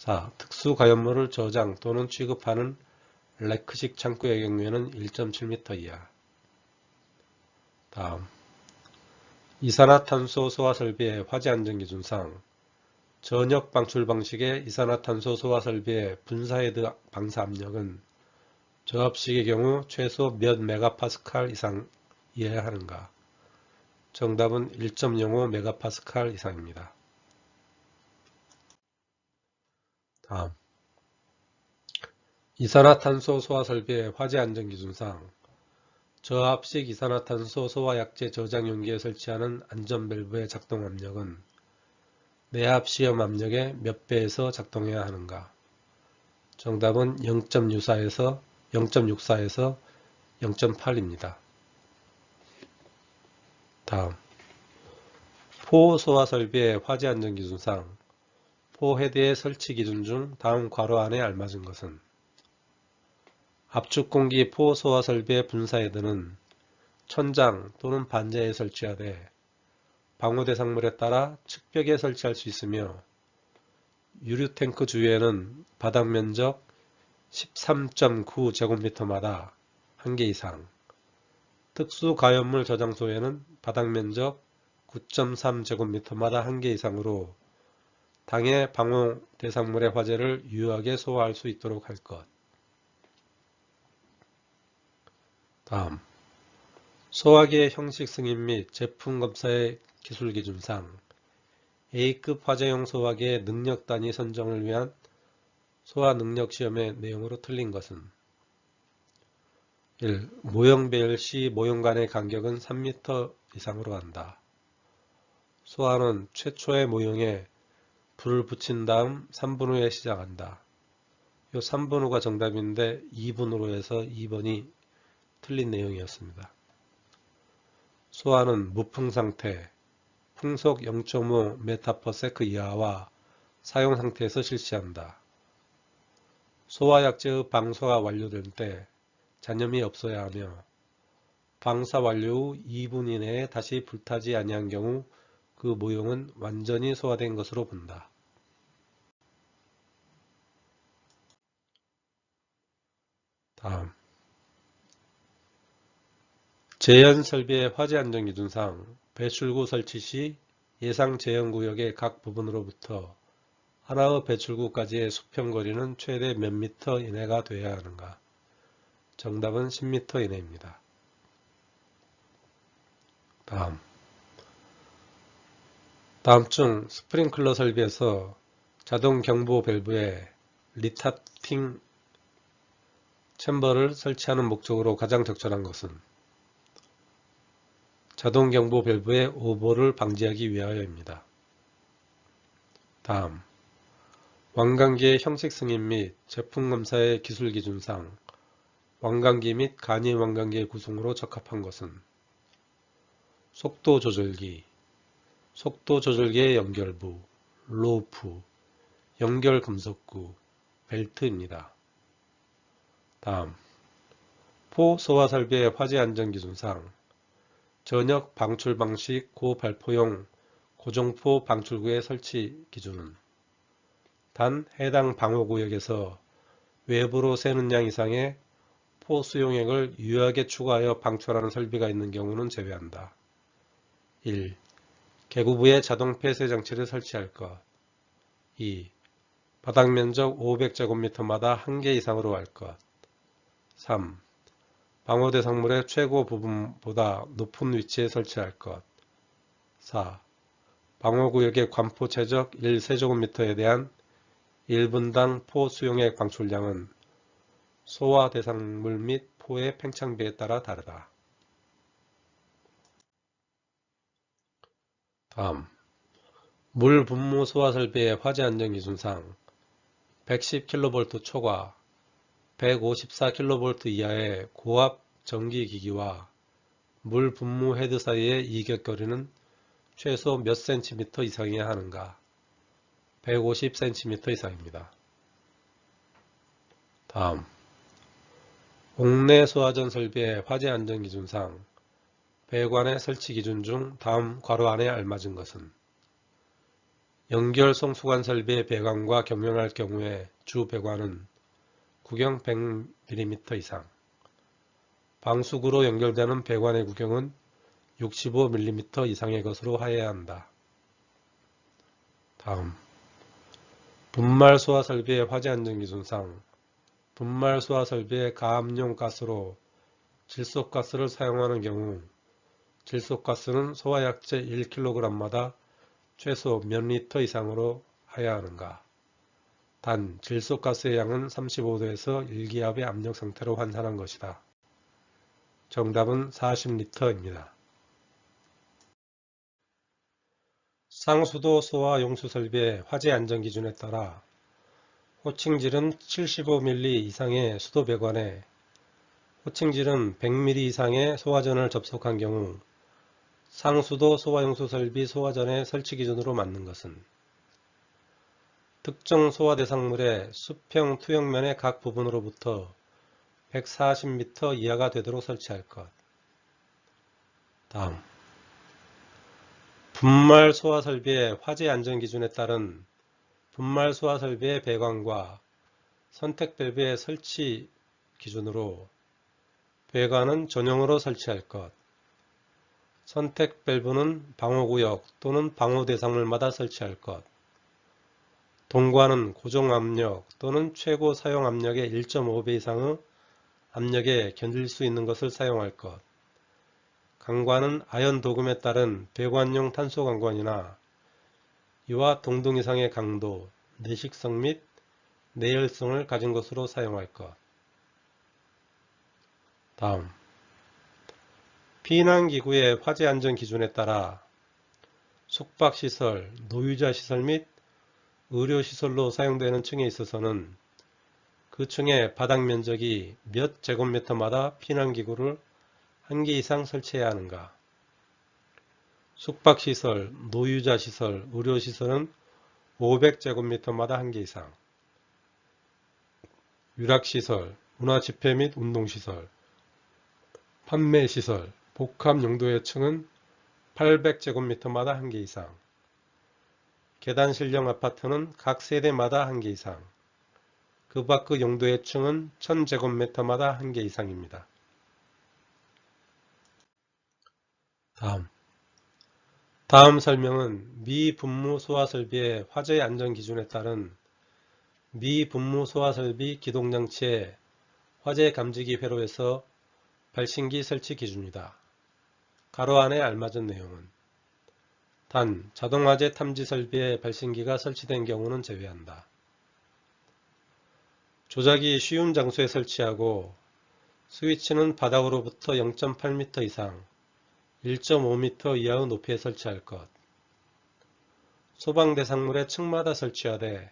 4. 특수 가연물을 저장 또는 취급하는 래크식 창고의 경우에는 1.7m 이하. 다음, 이산화탄소 소화 설비의 화재 안전 기준상 전역 방출 방식의 이산화탄소 소화 설비의 분사헤드 방사 압력은 저압식의 경우 최소 몇 메가파스칼 이상이어야 하는가? 정답은 1.05 메가파스칼 이상입니다. 다음, 이산화탄소 소화 설비의 화재 안전 기준상 저압식 이산화탄소 소화약제 저장 용기에 설치하는 안전밸브의 작동 압력은 내압 시험 압력의 몇 배에서 작동해야 하는가? 정답은 0.64에서 0.8입니다. 다음, 포 소화 설비의 화재 안전 기준상 포 헤드의 설치 기준 중 다음 괄호 안에 알맞은 것은 압축 공기 포 소화 설비의 분사 헤드는 천장 또는 반자에 설치하되 방호 대상물에 따라 측벽에 설치할 수 있으며 유류 탱크 주위에는 바닥 면적 13.9제곱미터마다 1개 이상, 특수 가연물 저장소에는 바닥 면적 9.3제곱미터마다 1개 이상으로 당해 방호 대상물의 화재를 유효하게 소화할 수 있도록 할 것. 다음, 소화기의 형식 승인 및 제품 검사의 기술 기준상 A급 화재용 소화기의 능력 단위 선정을 위한 소화 능력 시험의 내용으로 틀린 것은 1. 모형 배열 시 모형 간의 간격은 3m 이상으로 한다. 소화는 최초의 모형에 불을 붙인 다음 3분 후에 시작한다. 이 3분 후가 정답인데 2분으로 해서 2번이 틀린 내용이었습니다. 소화는 무풍 상태, 풍속 0.5m/s 이하와 사용 상태에서 실시한다. 소화약제의 방사가 완료될 때 잔염이 없어야 하며 방사 완료 후 2분 이내에 다시 불타지 아니한 경우 그 모형은 완전히 소화된 것으로 본다. 다음, 제연 설비의 화재 안전 기준상 배출구 설치 시 예상 제연구역의 각 부분으로부터 하나의 배출구까지의 수평거리는 최대 몇 미터 이내가 되어야 하는가? 정답은 10m 이내입니다. 다음 중 스프링클러 설비에서 자동 경보 밸브에 리타팅 챔버를 설치하는 목적으로 가장 적절한 것은 자동 경보 밸브의 오버를 방지하기 위하여입니다. 다음, 왕관기의 형식 승인 및 제품 검사의 기술 기준상 왕관기 및 간이 왕관기의 구성으로 적합한 것은 속도 조절기, 속도 조절기의 연결부, 로프, 연결 금속구, 벨트입니다. 다음, 포 소화 설비의 화재 안전 기준상 전역 방출 방식 고발포용 고정포 방출구의 설치 기준은 단 해당 방호구역에서 외부로 새는 양 이상의 포 수용액을 유효하게 추가하여 방출하는 설비가 있는 경우는 제외한다. 1. 개구부에 자동 폐쇄 장치를 설치할 것. 2. 바닥 면적 500제곱미터마다 1개 이상으로 할 것. 3. 방호 대상물의 최고 부분보다 높은 위치에 설치할 것. 4. 방호구역의 관포 최적 1세제곱미터에 대한 1분당 포 수용액 방출량은 소화 대상물 및 포의 팽창비에 따라 다르다. 다음, 물 분무 소화 설비의 화재 안전 기준상 110kV 초과 154kV 이하의 고압 전기기기와 물 분무 헤드 사이의 이격거리는 최소 몇 cm 이상이어야 하는가? 150cm 이상입니다. 다음, 옥내 소화전 설비의 화재 안전 기준상 배관의 설치 기준 중 다음 괄호 안에 알맞은 것은 연결 송수관 설비의 배관과 경련할 경우에 주 배관은 구경 100mm 이상, 방수구로 연결되는 배관의 구경은 65mm 이상의 것으로 하여야 한다. 다음, 분말 소화 설비의 화재 안전 기준상 분말 소화 설비의 가압용 가스로 질소가스를 사용하는 경우 질소가스는 소화약제 1kg마다 최소 몇 리터 이상으로 하여야 하는가? 단, 질소가스의 양은 35도에서 1기압의 압력 상태로 환산한 것이다. 정답은 40리터입니다. 상수도 소화 용수 설비의 화재 안전 기준에 따라 호칭질은 75mm 이상의 수도 배관에 호칭질은 100mm 이상의 소화전을 접속한 경우 상수도 소화용수 설비 소화전의 설치 기준으로 맞는 것은 특정 소화 대상물의 수평 투영면의 각 부분으로부터 140m 이하가 되도록 설치할 것. 다음, 분말 소화 설비의 화재 안전 기준에 따른 분말 소화 설비의 배관과 선택 밸브의 설치 기준으로 배관은 전용으로 설치할 것. 선택 밸브는 방호구역 또는 방호 대상물마다 설치할 것. 동관은 고정압력 또는 최고 사용 압력의 1.5배 이상의 압력에 견딜 수 있는 것을 사용할 것. 강관은 아연 도금에 따른 배관용 탄소 강관이나 이와 동등 이상의 강도, 내식성 및 내열성을 가진 것으로 사용할 것. 다음, 피난기구의 화재 안전 기준에 따라 숙박시설, 노유자시설 및 의료시설로 사용되는 층에 있어서는 그 층의 바닥 면적이 몇 제곱미터마다 피난기구를 1개 이상 설치해야 하는가? 숙박시설, 노유자시설, 의료시설은 500제곱미터마다 1개 이상, 유락시설, 문화집회 및 운동시설, 판매시설, 복합 용도의 층은 800제곱미터마다 1개 이상, 계단실형 아파트는 각 세대마다 1개 이상, 그 밖의 용도의 층은 1000제곱미터마다 1개 이상입니다. 다음 설명은 미분무 소화설비의 화재 안전 기준에 따른 미분무 소화설비 기동장치의 화재 감지기 회로에서 발신기 설치 기준이다. 가로 안에 알맞은 내용은 단, 자동화재 탐지 설비에 발신기가 설치된 경우는 제외한다. 조작이 쉬운 장소에 설치하고 스위치는 바닥으로부터 0.8m 이상, 1.5m 이하의 높이에 설치할 것. 소방대상물의 층마다 설치하되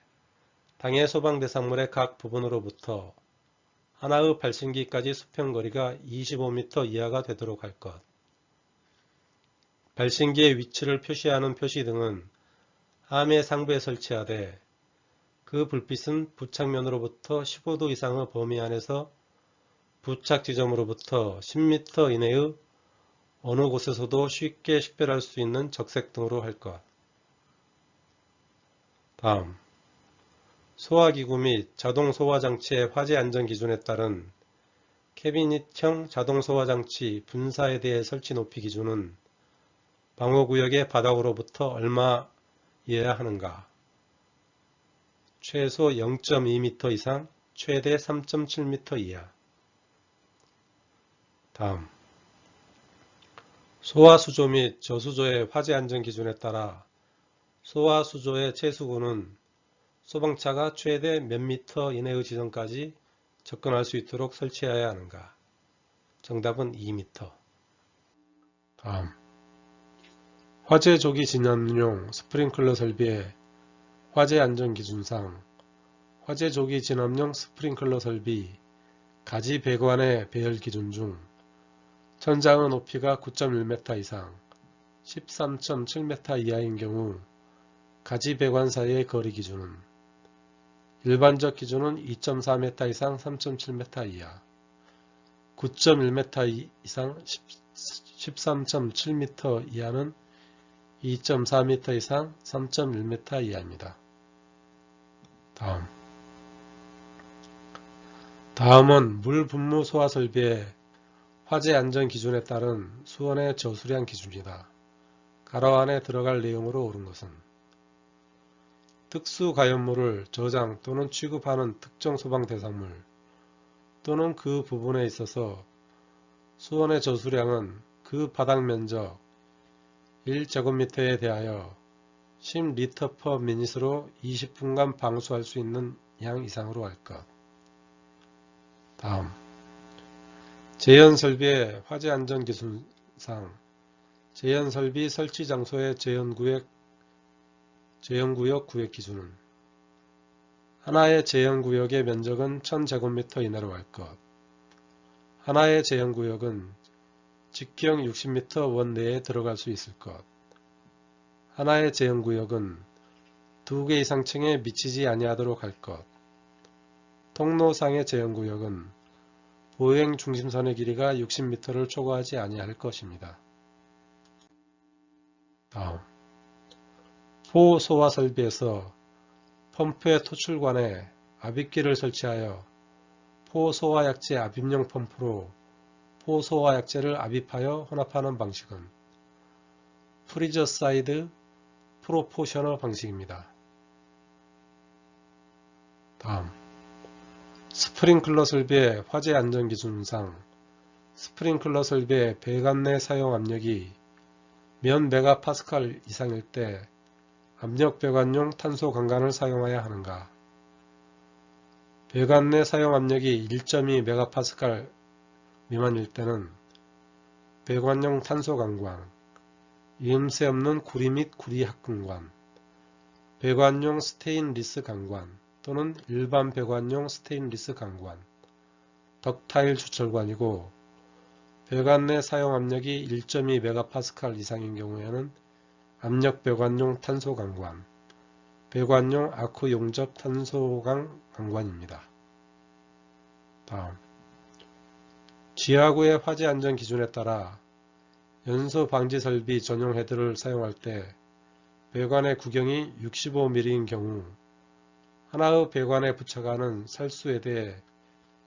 당해 소방대상물의 각 부분으로부터 하나의 발신기까지 수평거리가 25m 이하가 되도록 할 것. 발신기의 위치를 표시하는 표시등은 함의 상부에 설치하되 그 불빛은 부착면으로부터 15도 이상의 범위 안에서 부착 지점으로부터 10m 이내의 어느 곳에서도 쉽게 식별할 수 있는 적색등으로 할 것. 다음, 소화기구 및 자동소화장치의 화재 안전 기준에 따른 캐비닛형 자동소화장치 분사에 대해 설치 높이 기준은 방호구역의 바닥으로부터 얼마여야 하는가? 최소 0.2m 이상, 최대 3.7m 이하. 다음, 소화수조 및 저수조의 화재 안전 기준에 따라 소화수조의 채수구는 소방차가 최대 몇 미터 이내의 지점까지 접근할 수 있도록 설치해야 하는가? 정답은 2m. 다음, 화재 조기 진압용 스프링클러 설비의 화재 안전 기준상 화재 조기 진압용 스프링클러 설비, 가지 배관의 배열 기준 중 천장의 높이가 9.1m 이상, 13.7m 이하인 경우 가지 배관 사이의 거리 기준은 일반적 기준은 2.4m 이상 3.7m 이하, 9.1m 이상 13.7m 이하는 2.4m 이상 3.1m 이하입니다. 다음은 물 분무 소화 설비의 화재 안전 기준에 따른 수원의 저수량 기준이다. 가로 안에 들어갈 내용으로 옳은 것은 특수 가연물을 저장 또는 취급하는 특정 소방 대상물 또는 그 부분에 있어서 수원의 저수량은 그 바닥 면적 1제곱미터에 대하여 10L/min으로 20분간 방수할 수 있는 양 이상으로 할 것. 다음 재현설비의 화재안전기준상 재현설비 설치 장소의 재현구역 구획 기준은 하나의 재현구역의 면적은 1000제곱미터 이내로 할 것. 하나의 재현구역은 직경 60m 원 내에 들어갈 수 있을 것. 하나의 재현구역은 2개 이상 층에 미치지 아니하도록 할 것. 통로상의 재현구역은 보행 중심선의 길이가 60m를 초과하지 아니할 것입니다. 다음 포 소화 설비에서 펌프의 토출관에 압입기를 설치하여 포 소화약제 압입용 펌프로 포 소화약제를 압입하여 혼합하는 방식은 프리저 사이드 프로포셔너 방식입니다. 다음 스프링클러 설비의 화재 안전 기준상 스프링클러 설비의 배관 내 사용 압력이 몇 메가파스칼 이상일 때 압력 배관용 탄소 강관을 사용해야 하는가? 배관 내 사용 압력이 1.2 메가파스칼 미만일 때는 배관용 탄소 강관, 이음새 없는 구리 및 구리 합금관, 배관용 스테인리스 강관 또는 일반 배관용 스테인리스 강관, 덕타일 주철관이고 배관 내 사용 압력이 1.2 메가파스칼 이상인 경우에는 압력 배관용 탄소 강관, 배관용 아크 용접 탄소강 강관입니다. 다음 지하구의 화재 안전 기준에 따라 연소 방지 설비 전용 헤드를 사용할 때 배관의 구경이 65mm인 경우 하나의 배관에 부착하는 살수 헤드의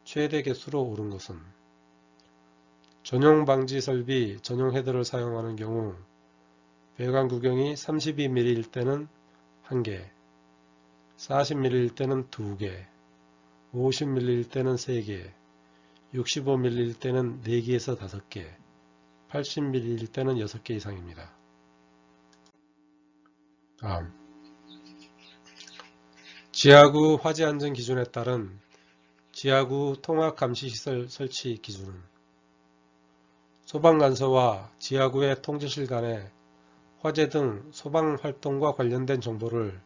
최대 개수로 옳은 것은 전용 방지 설비 전용 헤드를 사용하는 경우 배관 구경이 32mm일 때는 1개, 40mm일 때는 2개, 50mm일 때는 3개, 65mm일 때는 4개에서 5개, 80mm일 때는 6개 이상입니다. 다음 지하구 화재 안전 기준에 따른 지하구 통합 감시시설 설치 기준은 소방관서와 지하구의 통제실 간에 화재 등 소방활동과 관련된 정보를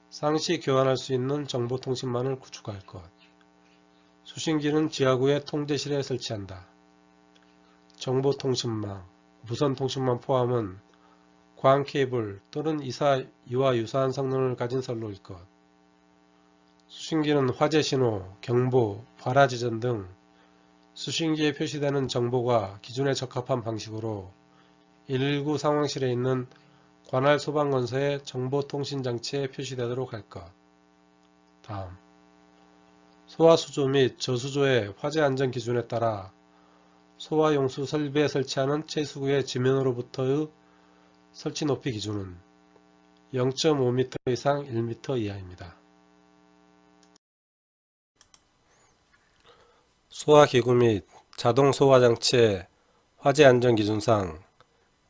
상시 교환할 수 있는 정보통신망을 구축할 것. 수신기는 지하구의 통제실에 설치한다. 정보통신망, 무선통신망 포함은 광케이블 또는 이와 유사한 성능을 가진 선로일 것. 수신기는 화재신호, 경보, 발화지전 등 수신기에 표시되는 정보가 기준에 적합한 방식으로 119 상황실에 있는 관할 소방건설의 정보통신장치에 표시되도록 할 것. 다음 소화수조 및 저수조의 화재 안전 기준에 따라 소화용수 설비에 설치하는 채수구의 지면으로부터의 설치 높이 기준은 0.5m 이상 1m 이하입니다. 소화기구 및 자동 소화장치의 화재 안전 기준상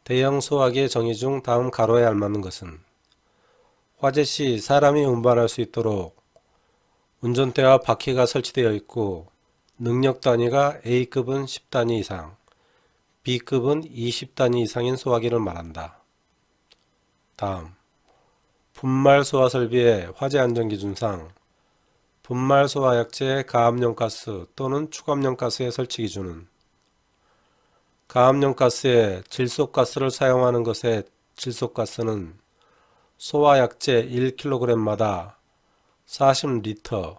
대형 소화기의 정의 중 다음 가로에 알맞는 것은 화재 시 사람이 운반할 수 있도록 운전대와 바퀴가 설치되어 있고 능력 단위가 A급은 10단위 이상, B급은 20단위 이상인 소화기를 말한다. 다음 분말 소화 설비의 화재 안전 기준상 분말 소화약제의 가압용 가스 또는 축압용 가스의 설치 기준은 가압용 가스에 질소가스를 사용하는 것의 질소가스는 소화약제 1kg마다 40리터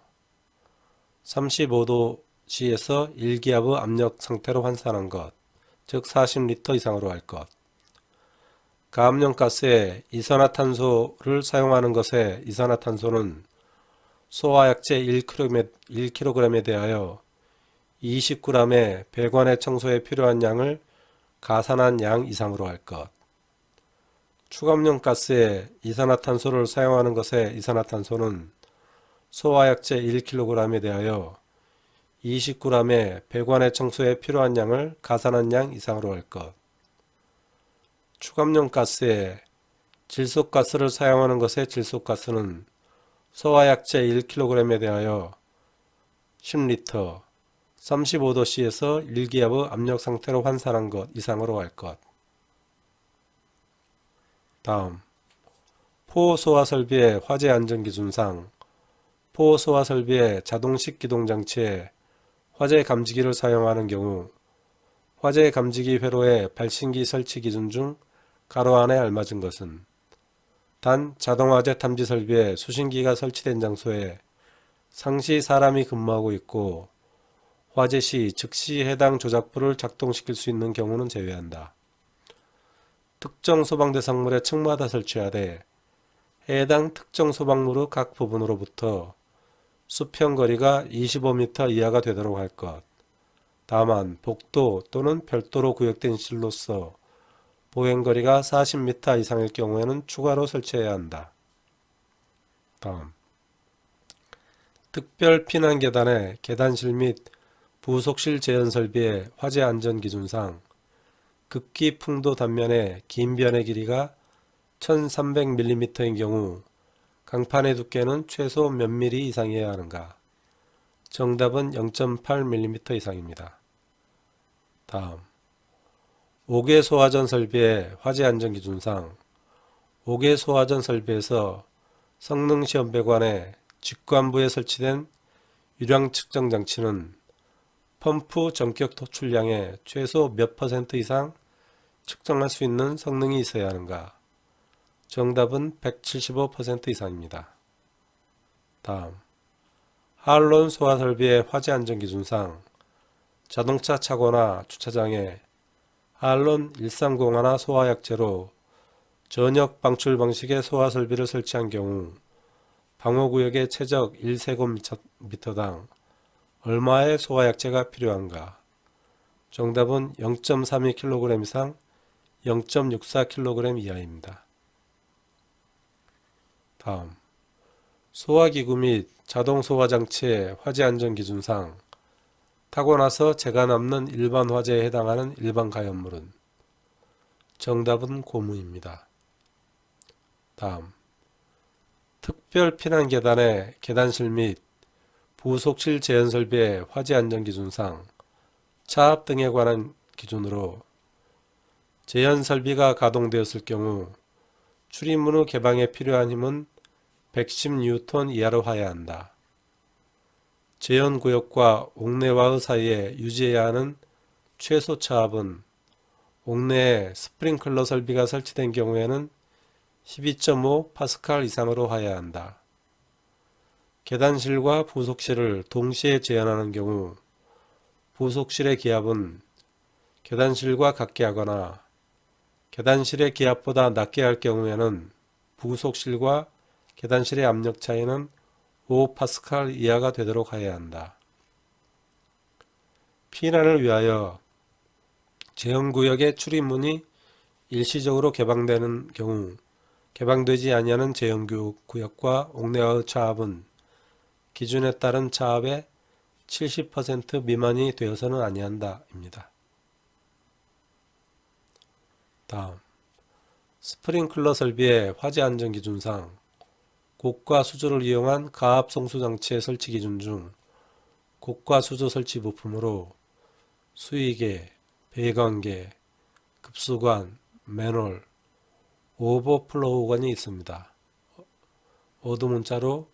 35도씨에서 1기압의 압력 상태로 환산한 것, 즉 40리터 이상으로 할 것. 가압용 가스에 이산화탄소를 사용하는 것의 이산화탄소는 소화약제 1kg에 대하여 20g의 배관의 청소에 필요한 양을 가산한 양 이상으로 할 것. 축압용 가스에 이산화탄소를 사용하는 것의 이산화탄소는 소화약제 1kg에 대하여 20g의 배관의 청소에 필요한 양을 가산한 양 이상으로 할 것. 축압용 가스에 질소가스를 사용하는 것의 질소가스는 소화약제 1kg에 대하여 10리터 35도씨에서 1기압의 압력 상태로 환산한 것 이상으로 할 것. 다음, 포소화설비의 화재 안전기준상 포소화설비의 자동식 기동장치에 화재 감지기를 사용하는 경우 화재 감지기 회로의 발신기 설치 기준 중 가로 안에 알맞은 것은 단 자동화재 탐지 설비에 수신기가 설치된 장소에 상시 사람이 근무하고 있고 화재 시 즉시 해당 조작부를 작동시킬 수 있는 경우는 제외한다. 특정 소방대상물의 층마다 설치하되 해당 특정 소방물의 각 부분으로부터 수평거리가 25m 이하가 되도록 할 것. 다만 복도 또는 별도로 구역된 실로서 보행거리가 40m 이상일 경우에는 추가로 설치해야 한다. 다음, 특별 피난계단의 계단실 및 부속실 제연설비의 화재 안전기준상 극기 풍도 단면의 긴 변의 길이가 1300mm인 경우 강판의 두께는 최소 몇 mm 이상이어야 하는가? 정답은 0.8mm 이상입니다. 다음, 5개 소화전 설비의 화재 안전기준상 5개 소화전 설비에서 성능시험 배관의 직관부에 설치된 유량 측정 장치는 펌프 전격 토출량의 최소 몇 % 이상 측정할 수 있는 성능이 있어야 하는가? 정답은 175% 이상입니다. 다음, 할론 소화설비의 화재 안전기준상 자동차 차고나 주차장에 할론 130하나 소화약제로 전역 방출 방식의 소화설비를 설치한 경우 방호구역의 최적 1세제곱미터당 얼마의 소화약제가 필요한가? 정답은 0.32kg 이상 0.64kg 이하입니다. 다음, 소화기구 및 자동소화장치의 화재안전기준상 타고 나서 재가 남는 일반 화재에 해당하는 일반 가연물은 정답은 고무입니다. 다음, 특별 피난계단의 계단실 및 부속실 제연설비의 화재안전기준상 차압 등에 관한 기준으로 제연설비가 가동되었을 경우 출입문의 개방에 필요한 힘은 110N 이하로 하여야 한다. 제연구역과 옥내와의 사이에 유지해야 하는 최소 차압은 옥내에 스프링클러 설비가 설치된 경우에는 12.5 파스칼 이상으로 하여야 한다. 계단실과 부속실을 동시에 제연하는 경우 부속실의 기압은 계단실과 같게 하거나 계단실의 기압보다 낮게 할 경우에는 부속실과 계단실의 압력 차이는 5파스칼 이하가 되도록 하여야 한다. 피난을 위하여 제연구역의 출입문이 일시적으로 개방되는 경우 개방되지 아니하는 제연구역과 옥내와의 차압은 기준에 따른 차압의 70% 미만이 되어서는 아니한다 입니다. 다음, 스프링클러 설비의 화재 안전 기준상 곡과 수조를 이용한 가압 송수장치의 설치 기준 중 곡과 수조 설치 부품으로 수위계, 배관계, 급수관, 맨홀, 오버플로우관이 있습니다. 어두문자로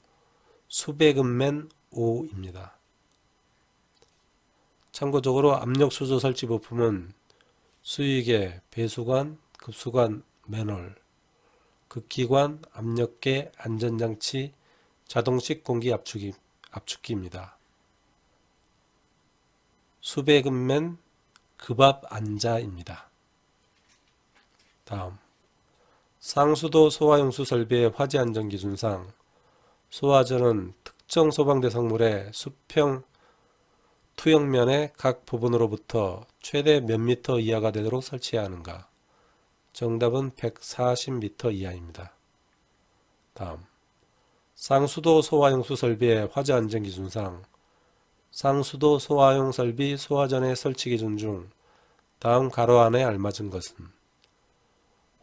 수백음맨 5입니다. 참고적으로 압력수조 설치 부품은 수위계, 배수관, 급수관, 맨홀, 극기관, 압력계, 안전장치, 자동식 공기 압축기입니다. 수배급맨, 급압 안자입니다. 다음, 상수도 소화용수 설비의 화재 안전 기준상 소화전은 특정 소방대상물의 수평 투영면의 각 부분으로부터 최대 몇 미터 이하가 되도록 설치해야 하는가? 정답은 140m 이하입니다. 다음, 상수도 소화용수 설비의 화재 안전 기준상 상수도 소화용 설비 소화전의 설치 기준 중 다음 가로 안에 알맞은 것은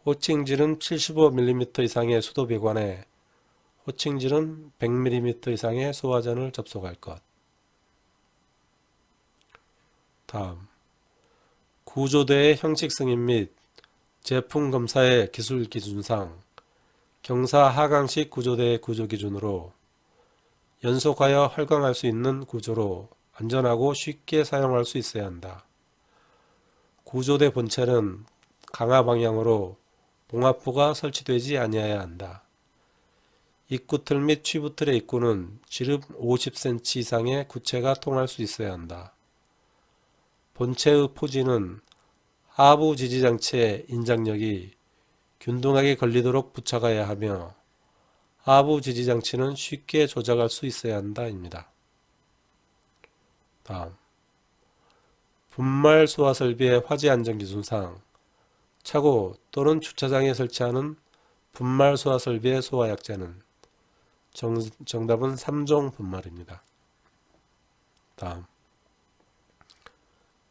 호칭질은 75mm 이상의 수도 배관에 호칭질은 100mm 이상의 소화전을 접속할 것. 다음, 구조대의 형식 승인 및 제품 검사의 기술 기준상 경사 하강식 구조대의 구조 기준으로 연속하여 활강할 수 있는 구조로 안전하고 쉽게 사용할 수 있어야 한다. 구조대 본체는 강하 방향으로 봉합부가 설치되지 아니해야 한다. 입구틀 및 취부틀의 입구는 지름 50cm 이상의 구체가 통할 수 있어야 한다. 본체의 포지는 하부 지지장치의 인장력이 균등하게 걸리도록 부착해야 하며 하부 지지장치는 쉽게 조작할 수 있어야 한다 입니다. 다음, 분말 소화 설비의 화재 안전 기준상 차고 또는 주차장에 설치하는 분말 소화 설비의 소화 약자는 정답은 3종 분말입니다. 다음,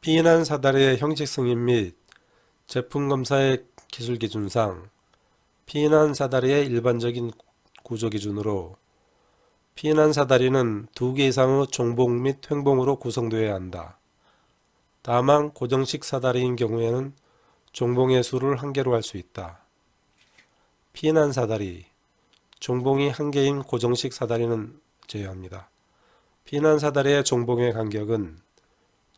피난 사다리의 형식 승인 및 제품 검사의 기술 기준상 피난 사다리의 일반적인 구조 기준으로 피난 사다리는 2개 이상의 종봉 및 횡봉으로 구성되어야 한다. 다만 고정식 사다리인 경우에는 종봉의 수를 1개로 할 수 있다. 피난 사다리, 종봉이 1개인 고정식 사다리는 제외합니다. 피난 사다리의 종봉의 간격은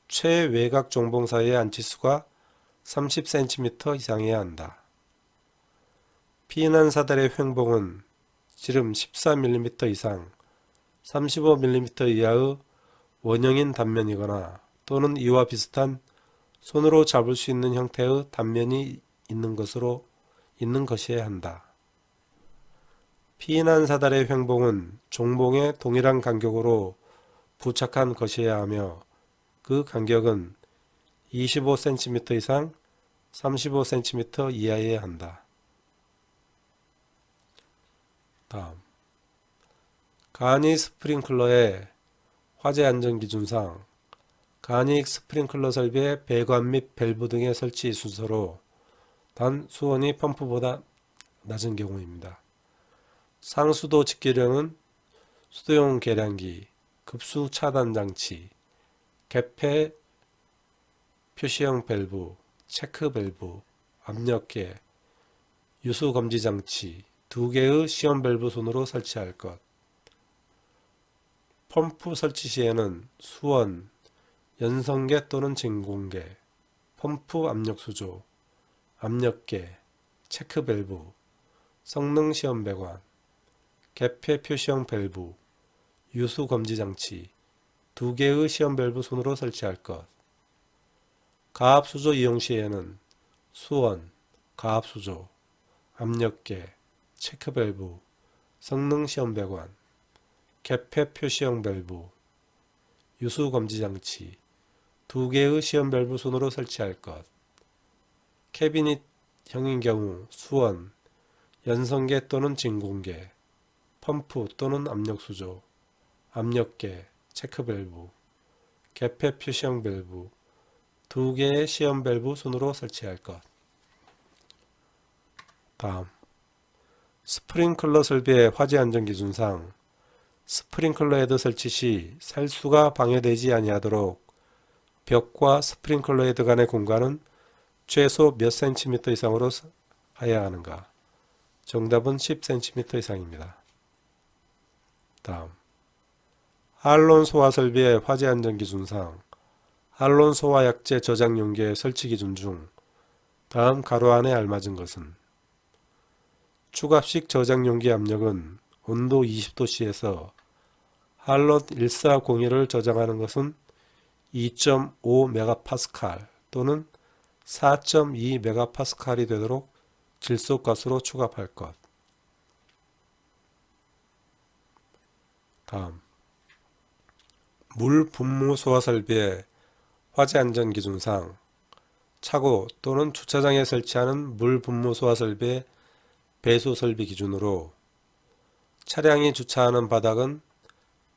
최외곽 종봉 사이의 안치수가 30cm 이상이어야 한다. 피난 사다리의 횡봉은 지름 14mm 이상 35mm 이하의 원형인 단면이거나 또는 이와 비슷한 손으로 잡을 수 있는 형태의 단면이 있는 것이어야 한다. 피난 사다리의 횡봉은 종봉의 동일한 간격으로 부착한 것이어야 하며 그 간격은 25cm 이상 35cm 이하여야 한다. 다음, 가닉 스프링클러의 화재 안전 기준상 가닉 스프링클러 설비의 배관 및 밸브 등의 설치 순서로 단 수온이 펌프보다 낮은 경우입니다. 상수도 직계령은 수도용 계량기, 급수 차단 장치, 개폐 표시형 밸브, 체크 밸브, 압력계, 유수 검지 장치 2개의 시험 밸브 손으로 설치할 것. 펌프 설치 시에는 수원, 연성계 또는 진공계, 펌프 압력 수조, 압력계, 체크 밸브, 성능 시험 배관, 개폐 표시형 밸브, 유수 검지 장치 2개의 시험 밸브 손으로 설치할 것. 가압 수조 이용 시에는 수원, 가압 수조, 압력계, 체크 밸브, 성능 시험 배관, 개폐 표시형 밸브, 유수 검지 장치 2개의 시험 밸브 손으로 설치할 것. 캐비닛형인 경우 수원, 연성계 또는 진공계, 펌프 또는 압력 수조, 압력계, 체크 밸브, 개폐 표시형 밸브 2개의 시험 밸브 손으로 설치할 것. 다음, 스프링클러 설비의 화재 안전 기준상 스프링클러 헤드 설치 시 살수가 방해되지 아니하도록 벽과 스프링클러 헤드 간의 공간은 최소 몇 cm 이상으로 해야 하는가? 정답은 10cm 이상입니다. 다음, 한론 소화 설비의 화재 안전 기준상 한론 소화 약재 저장 용기의 설치 기준 중 다음 가로 안에 알맞은 것은 추갑식 저장 용기 압력은 온도 20도씨에서 한론 1401을 저장하는 것은 2.5메가파스칼 또는 4.2메가파스칼이 되도록 질소가스로 추갑할 것. 다음 물 분무 소화 설비의 화재 안전 기준상 차고 또는 주차장에 설치하는 물 분무 소화 설비의 배수 설비 기준으로 차량이 주차하는 바닥은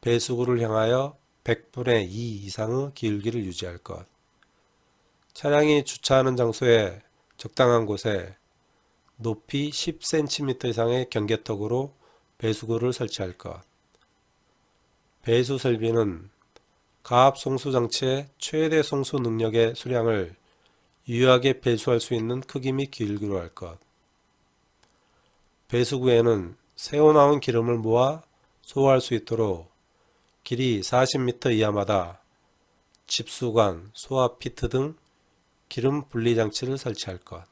배수구를 향하여 100분의 2 이상의 기울기를 유지할 것. 차량이 주차하는 장소의 적당한 곳에 높이 10cm 이상의 경계턱으로 배수구를 설치할 것. 배수 설비는 가압 송수 장치의 최대 송수 능력의 수량을 유효하게 배수할 수 있는 크기 및 기울기로 할 것. 배수구에는 새어나온 기름을 모아 소화할 수 있도록 길이 40m 이하마다 집수관, 소화 피트 등 기름 분리 장치를 설치할 것.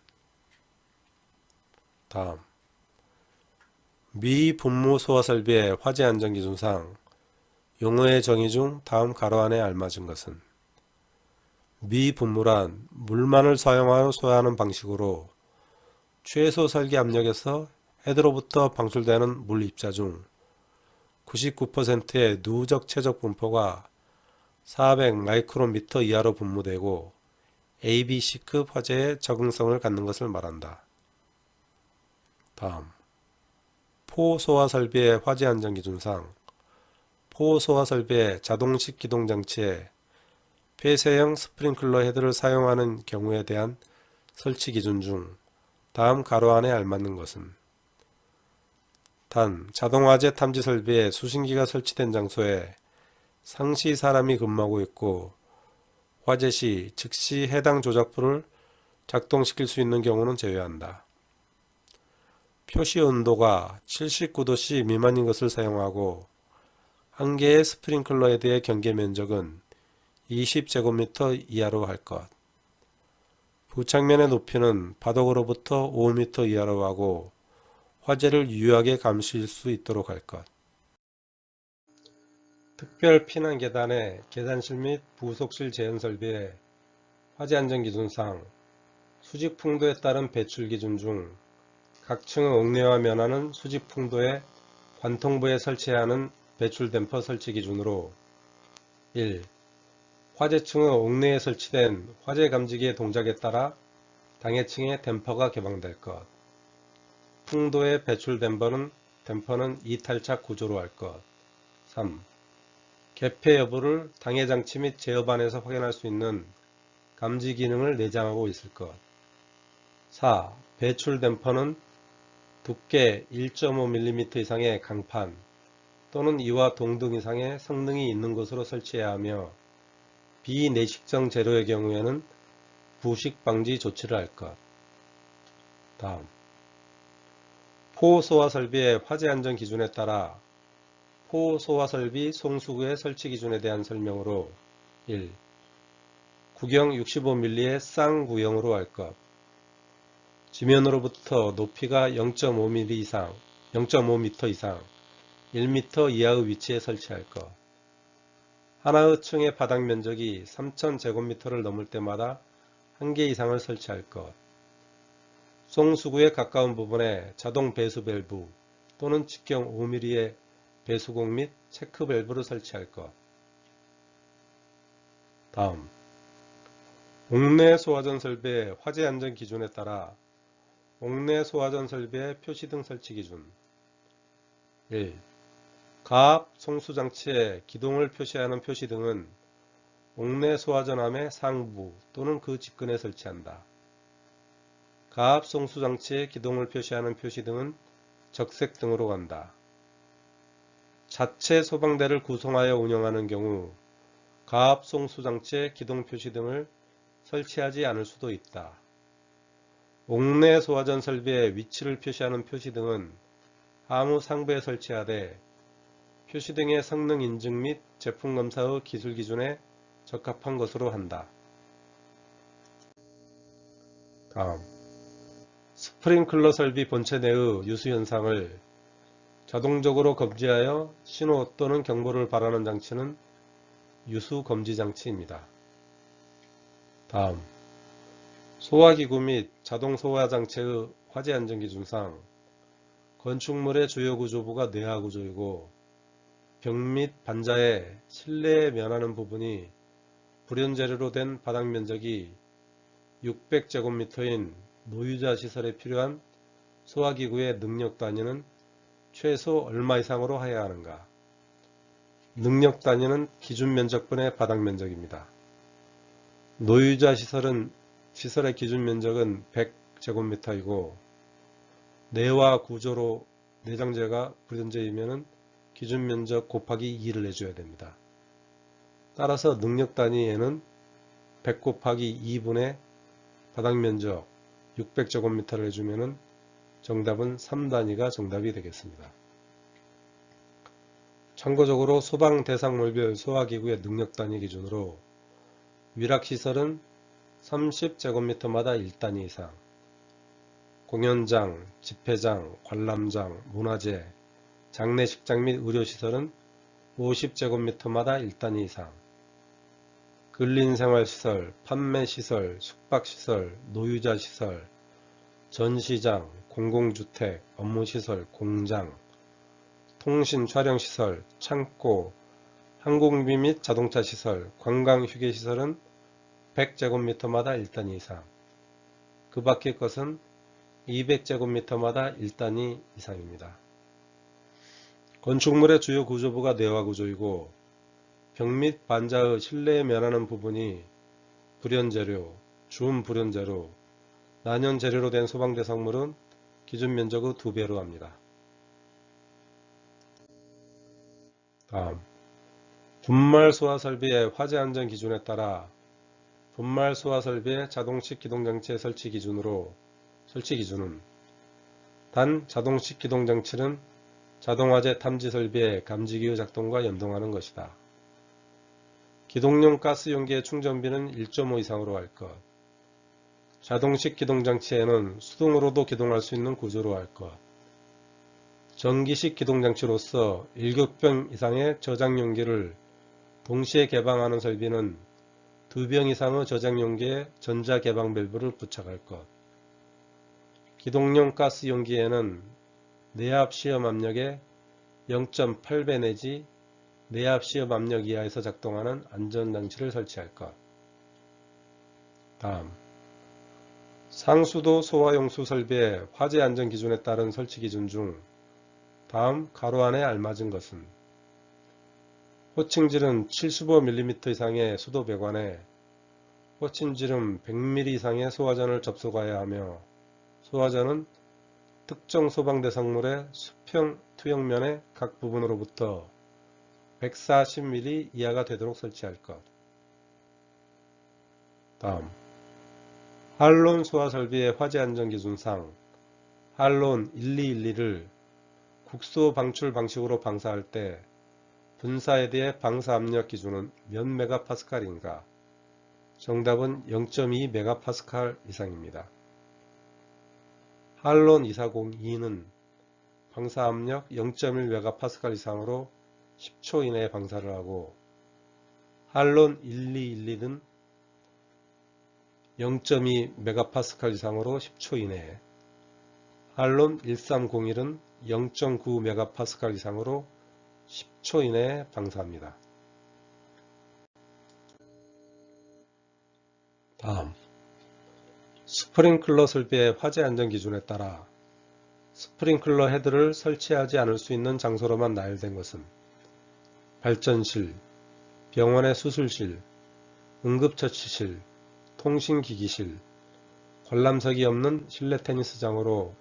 다음 미분무 소화 설비의 화재 안전 기준상 용어의 정의 중 다음 가로 안에 알맞은 것은 미분무란 물만을 사용하여 소화하는 방식으로 최소 설계 압력에서 헤드로부터 방출되는 물 입자 중 99%의 누적 최적 분포가 400 마이크로미터 이하로 분무되고 ABC급 화재에 적응성을 갖는 것을 말한다. 다음 포소화 설비의 화재 안전 기준상 포소화 설비의 자동식 기동 장치에 폐쇄형 스프링클러 헤드를 사용하는 경우에 대한 설치 기준 중 다음 가로 안에 알맞는 것은 단, 자동화재 탐지 설비에 수신기가 설치된 장소에 상시 사람이 근무하고 있고 화재 시 즉시 해당 조작부를 작동시킬 수 있는 경우는 제외한다. 표시 온도가 79도씨 미만인 것을 사용하고 한 개의 스프링클러 헤드의 경계 면적은 20제곱미터 이하로 할 것. 부착면의 높이는 바닥으로부터 5m 이하로 하고 화재를 유효하게 감시할 수 있도록 할 것. 특별 피난 계단의 계단실 및 부속실 제한 설비의 화재 안전 기준상 수직 풍도에 따른 배출 기준 중 각 층의 옥내와 면하는 수직 풍도의 관통부에 설치해야 하는 배출 댐퍼 설치 기준으로 1. 화재층의 옥내에 설치된 화재 감지기의 동작에 따라 당해층에 댐퍼가 개방될 것. 풍도의 배출 댐퍼는 이탈착 구조로 할 것. 3. 개폐 여부를 당해장치 및 제어반에서 확인할 수 있는 감지 기능을 내장하고 있을 것. 4. 배출 댐퍼는 두께 1.5mm 이상의 강판 또는 이와 동등 이상의 성능이 있는 곳으로 설치해야 하며 비내식성 재료의 경우에는 부식 방지 조치를 할 것. 다음 포소화 설비의 화재 안전 기준에 따라 포소화 설비 송수구의 설치 기준에 대한 설명으로 1. 구경 65mm의 쌍구형으로 할 것. 지면으로부터 높이가 0.5m 이상 1m 이하의 위치에 설치할 것. 하나의 층의 바닥 면적이 3000제곱미터를 넘을 때마다 한 개 이상을 설치할 것. 송수구에 가까운 부분에 자동 배수 밸브 또는 직경 5mm의 배수공 및 체크 밸브를 설치할 것. 다음 옥내 소화전 설비의 화재 안전 기준에 따라 옥내 소화전 설비의 표시등 설치 기준 1. 가압 송수장치의 기동을 표시하는 표시등은 옥내 소화전함의 상부 또는 그 직근에 설치한다. 가압 송수장치의 기동을 표시하는 표시등은 적색등으로 간다. 자체 소방대를 구성하여 운영하는 경우 가압 송수장치의 기동 표시등을 설치하지 않을 수도 있다. 옥내 소화전 설비의 위치를 표시하는 표시등은 하무 상부에 설치하되 표시 등의 성능 인증 및 제품 검사의 기술 기준에 적합한 것으로 한다. 다음, 스프링클러 설비 본체 내의 유수 현상을 자동적으로 검지하여 신호 또는 경보를 발하는 장치는 유수 검지 장치입니다. 다음, 소화기구 및 자동 소화 장치의 화재 안전 기준상 건축물의 주요 구조부가 내화 구조이고 벽 및 반자의 실내에 면하는 부분이 불연 재료로 된 바닥 면적이 600제곱미터인 노유자 시설에 필요한 소화기구의 능력 단위는 최소 얼마 이상으로 해야 하는가? 능력 단위는 기준 면적분의 바닥 면적입니다. 노유자 시설의 기준 면적은 100제곱미터이고 내화 구조로 내장재가 불연재이면 기준 면적 곱하기 2를 내줘야 됩니다. 따라서 능력 단위에는 100 곱하기 2분의 바닥 면적 600제곱미터를 해주면 정답은 3단위가 정답이 되겠습니다. 참고적으로 소방 대상물별 소화기구의 능력 단위 기준으로 위락시설은 30제곱미터마다 1단위 이상, 공연장, 집회장, 관람장, 문화재, 장례식장 및 의료시설은 50제곱미터마다 1단위 이상, 근린생활시설, 판매시설, 숙박시설, 노유자시설, 전시장, 공공주택, 업무시설, 공장, 통신 촬영시설, 창고, 항공비 및 자동차시설, 관광휴게시설은 100제곱미터마다 1단위 이상, 그 밖의 것은 200제곱미터마다 1단위 이상입니다. 건축물의 주요 구조부가 내화 구조이고 벽 및 반자의 실내에 면하는 부분이 불연재료, 준불연재료, 난연재료로 된 소방대상물은 기준 면적의 2배로 합니다. 다음, 분말 소화 설비의 화재 안전 기준에 따라 분말 소화 설비의 자동식 기동장치의 설치 기준은 단 자동식 기동장치는 자동화재 탐지 설비의 감지기의 작동과 연동하는 것이다. 기동용 가스 용기의 충전비는 1.5 이상으로 할 것. 자동식 기동장치에는 수동으로도 기동할 수 있는 구조로 할 것. 전기식 기동장치로서 7병 이상의 저장 용기를 동시에 개방하는 설비는 2병 이상의 저장 용기에 전자 개방 밸브를 부착할 것. 기동용 가스 용기에는 내압 시험 압력의 0.8배 내지 내압 시험 압력 이하에서 작동하는 안전장치를 설치할 것. 다음, 상수도 소화용수 설비의 화재 안전 기준에 따른 설치 기준 중 다음 가로 안에 알맞은 것은 호칭질은 75mm 이상의 수도 배관에 호칭지름 100mm 이상의 소화전을 접속하여야 하며 소화전은 특정 소방 대상물의 수평 투영면의 각 부분으로부터 140mm 이하가 되도록 설치할 것. 다음, 할론 소화 설비의 화재 안전 기준상 할론 1212를 국소 방출 방식으로 방사할 때 분사에 대해 방사 압력 기준은 몇 메가파스칼인가? 정답은 0.2 메가파스칼 이상입니다. 할론 2402는 방사 압력 0.1 메가파스칼 이상으로 10초 이내에 방사를 하고 할론 1212는 0.2 메가파스칼 이상으로 10초 이내에 할론 1301은 0.9 메가파스칼 이상으로 10초 이내에 방사합니다. 다음, 스프링클러 설비의 화재 안전 기준에 따라 스프링클러 헤드를 설치하지 않을 수 있는 장소로만 나열된 것은 발전실, 병원의 수술실, 응급처치실, 통신기기실, 관람석이 없는 실내 테니스장으로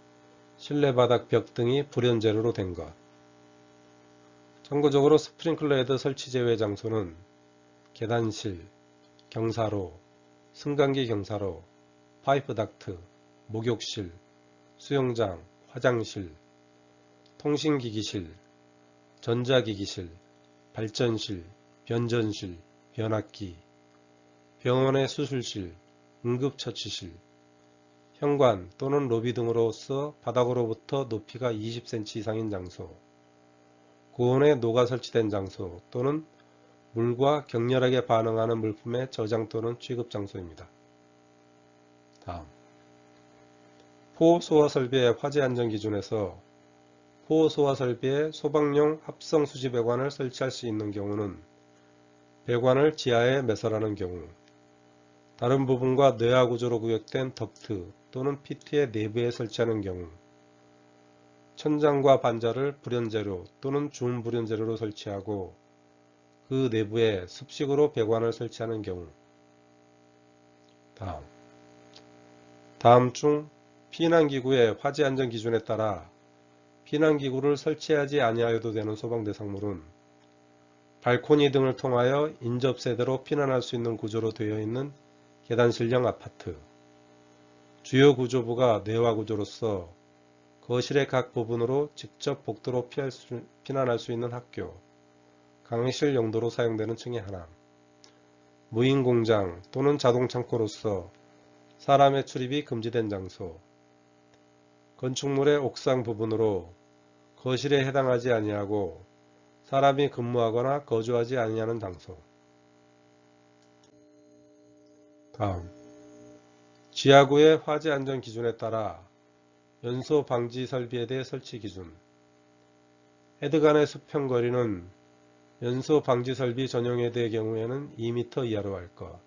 실내 바닥 벽 등이 불연재료로 된 것. 참고적으로 스프링클러 헤드 설치 제외 장소는 계단실, 경사로, 승강기 경사로, 파이프 닥트, 목욕실, 수영장, 화장실, 통신기기실, 전자기기실, 발전실, 변전실, 변압기, 병원의 수술실, 응급처치실, 현관 또는 로비 등으로서 바닥으로부터 높이가 20cm 이상인 장소, 고온에 녹아 설치된 장소 또는 물과 격렬하게 반응하는 물품의 저장 또는 취급 장소입니다. 다음, 포소화 설비의 화재 안전 기준에서 포소화 설비에 소방용 합성 수지 배관을 설치할 수 있는 경우는 배관을 지하에 매설하는 경우, 다른 부분과 내화 구조로 구역된 덕트 또는 피트의 내부에 설치하는 경우, 천장과 반자를 불연재료 또는 준불연재료로 설치하고 그 내부에 습식으로 배관을 설치하는 경우. 다음 중 피난기구의 화재 안전 기준에 따라 피난기구를 설치하지 아니하여도 되는 소방대상물은 발코니 등을 통하여 인접세대로 피난할 수 있는 구조로 되어 있는 계단실형 아파트, 주요 구조부가 내화 구조로서 거실의 각 부분으로 직접 복도로 피난할 수 있는 학교, 강의실 용도로 사용되는 층의 하남, 무인공장 또는 자동창고로서 사람의 출입이 금지된 장소, 건축물의 옥상 부분으로 거실에 해당하지 아니하고 사람이 근무하거나 거주하지 아니하는 장소. 다음, 지하구의 화재 안전 기준에 따라 연소 방지 설비에 대해 설치 기준. 헤드 간의 수평 거리는 연소 방지 설비 전용 헤드의 경우에는 2m 이하로 할 것.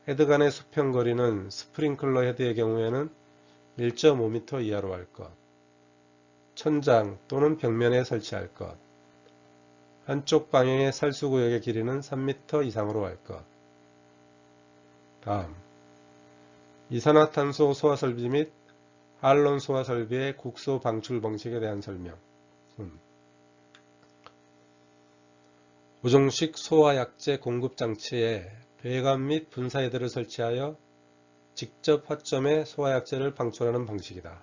헤드 간의 수평 거리는 스프링클러 헤드의 경우에는 1.5m 이하로 할 것. 천장 또는 벽면에 설치할 것. 한쪽 방향의 살수구역의 길이는 3m 이상으로 할 것. 다음, 이산화탄소 소화설비 및 할론 소화설비의 국소 방출 방식에 대한 설명. 고정식 소화약제 공급장치에 배관 및 분사헤드를 설치하여 직접 화점에 소화약제를 방출하는 방식이다.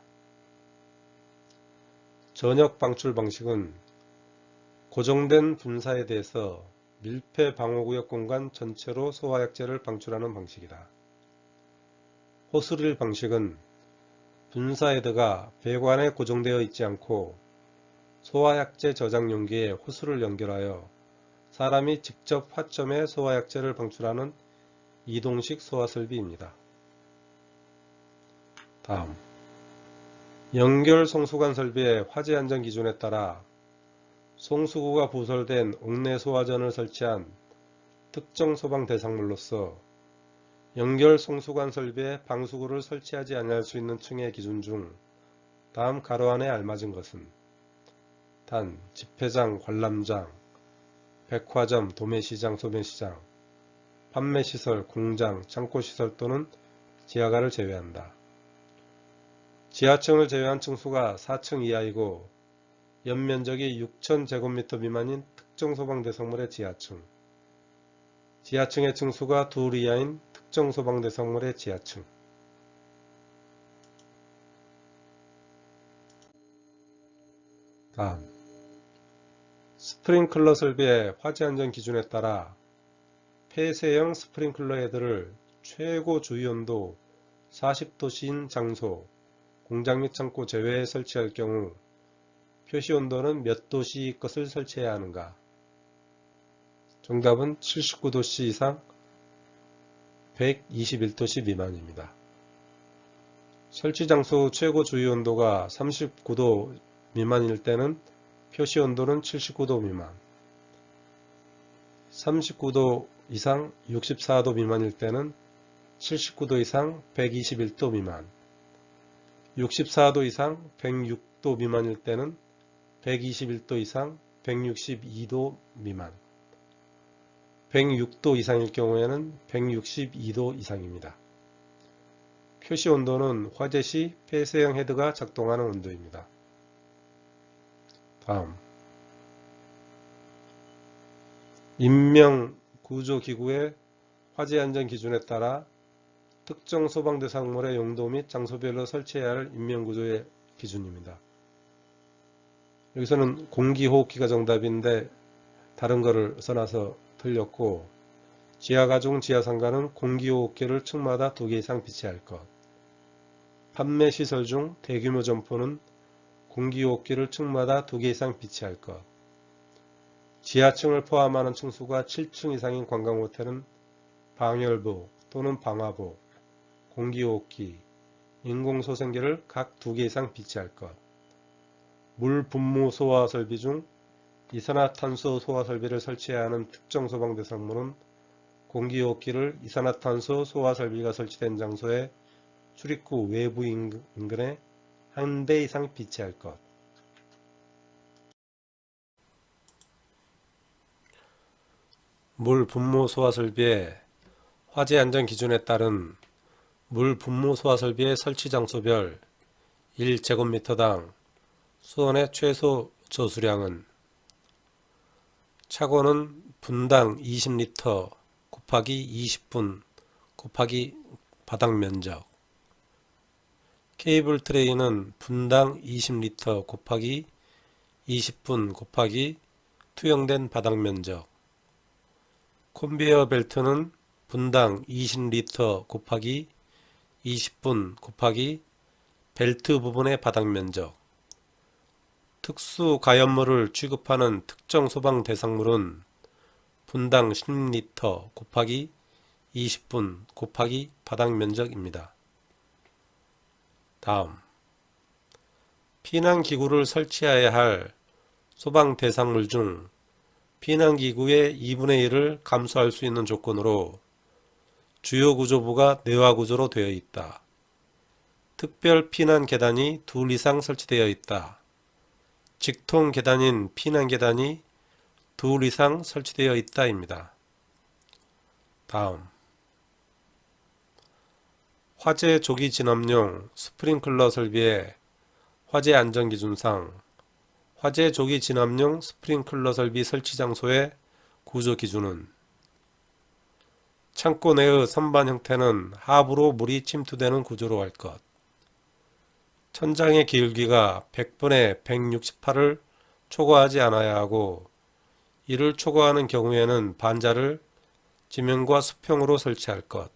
전역 방출 방식은 고정된 분사헤드에서 밀폐 방호구역 공간 전체로 소화약제를 방출하는 방식이다. 호스릴 방식은 분사헤드가 배관에 고정되어 있지 않고 소화약제 저장 용기에 호스를 연결하여 사람이 직접 화점에 소화약제를 방출하는 이동식 소화설비입니다. 다음, 연결 송수관 설비의 화재 안전 기준에 따라 송수구가 부설된 옥내 소화전을 설치한 특정 소방 대상물로서 연결 송수관 설비에 방수구를 설치하지 아니할 수 있는 층의 기준 중 다음 가로 안에 알맞은 것은 단, 집회장, 관람장, 백화점, 도매시장, 소매시장, 판매시설, 공장, 창고시설 또는 지하가를 제외한다. 지하층을 제외한 층수가 4층 이하이고 연면적이 6,000제곱미터 미만인 특정 소방대상물의 지하층, 지하층의 층수가 2 이하인 특정 소방대상물의 지하층. 다음, 스프링클러 설비의 화재 안전 기준에 따라 폐쇄형 스프링클러 헤드를 최고 주유온도 40도씨인 장소, 공장 및 창고 제외에 설치할 경우 표시온도는 몇 도씨 것을 설치해야 하는가? 정답은 79도씨 이상 121도씨 미만입니다. 설치 장소 최고 주유온도가 39도 미만일 때는 표시온도는 79도 미만, 39도 이상 64도 미만일 때는 79도 이상 121도 미만, 64도 이상 106도 미만일 때는 121도 이상 162도 미만, 106도 이상일 경우에는 162도 이상입니다. 표시 온도는 화재 시 폐쇄형 헤드가 작동하는 온도입니다. 다음, 인명구조기구의 화재 안전 기준에 따라 특정 소방대상물의 용도 및 장소별로 설치해야 할 인명구조의 기준입니다. 여기서는 공기호흡기가 정답인데 다른 거를 써놔서 틀렸고, 지하가중 지하상가는 공기호흡기를 층마다 2개 이상 비치할 것. 판매시설 중 대규모 점포는 공기호흡기를 층마다 2개 이상 비치할 것. 지하층을 포함하는 층수가 7층 이상인 관광호텔은 방열부 또는 방화부, 공기호흡기, 인공소생기를 각 2개 이상 비치할 것. 물 분무 소화 설비 중 이산화탄소 소화 설비를 설치해야 하는 특정 소방 대상물은 공기호흡기를 이산화탄소 소화 설비가 설치된 장소의 출입구 외부 인근에 1대 이상 비치할 것. 물 분무 소화 설비의 화재 안전 기준에 따른 물 분무 소화 설비의 설치 장소별 1제곱미터당 수온의 최소 저수량은 차고는 분당 20리터 곱하기 20분 곱하기 바닥 면적, 케이블 트레이는 분당 20리터 곱하기 20분 곱하기 투영된 바닥 면적, 컨베이어 벨트는 분당 20리터 곱하기 20분 곱하기 벨트 부분의 바닥 면적, 특수 가연물을 취급하는 특정 소방 대상물은 분당 10리터 곱하기 20분 곱하기 바닥 면적입니다. 다음, 피난기구를 설치해야 할 소방 대상물 중 피난기구의 2분의 1을 감수할 수 있는 조건으로 주요 구조부가 내화 구조로 되어 있다. 특별 피난 계단이 2 이상 설치되어 있다. 직통 계단인 피난 계단이 2 이상 설치되어 있다입니다. 다음, 화재 조기 진압용 스프링클러 설비의 화재 안전기준상 화재 조기 진압용 스프링클러 설비 설치 장소의 구조 기준은 창고 내의 선반 형태는 하부로 물이 침투되는 구조로 할 것. 천장의 기울기가 100분의 168을 초과하지 않아야 하고, 이를 초과하는 경우에는 반자를 지면과 수평으로 설치할 것.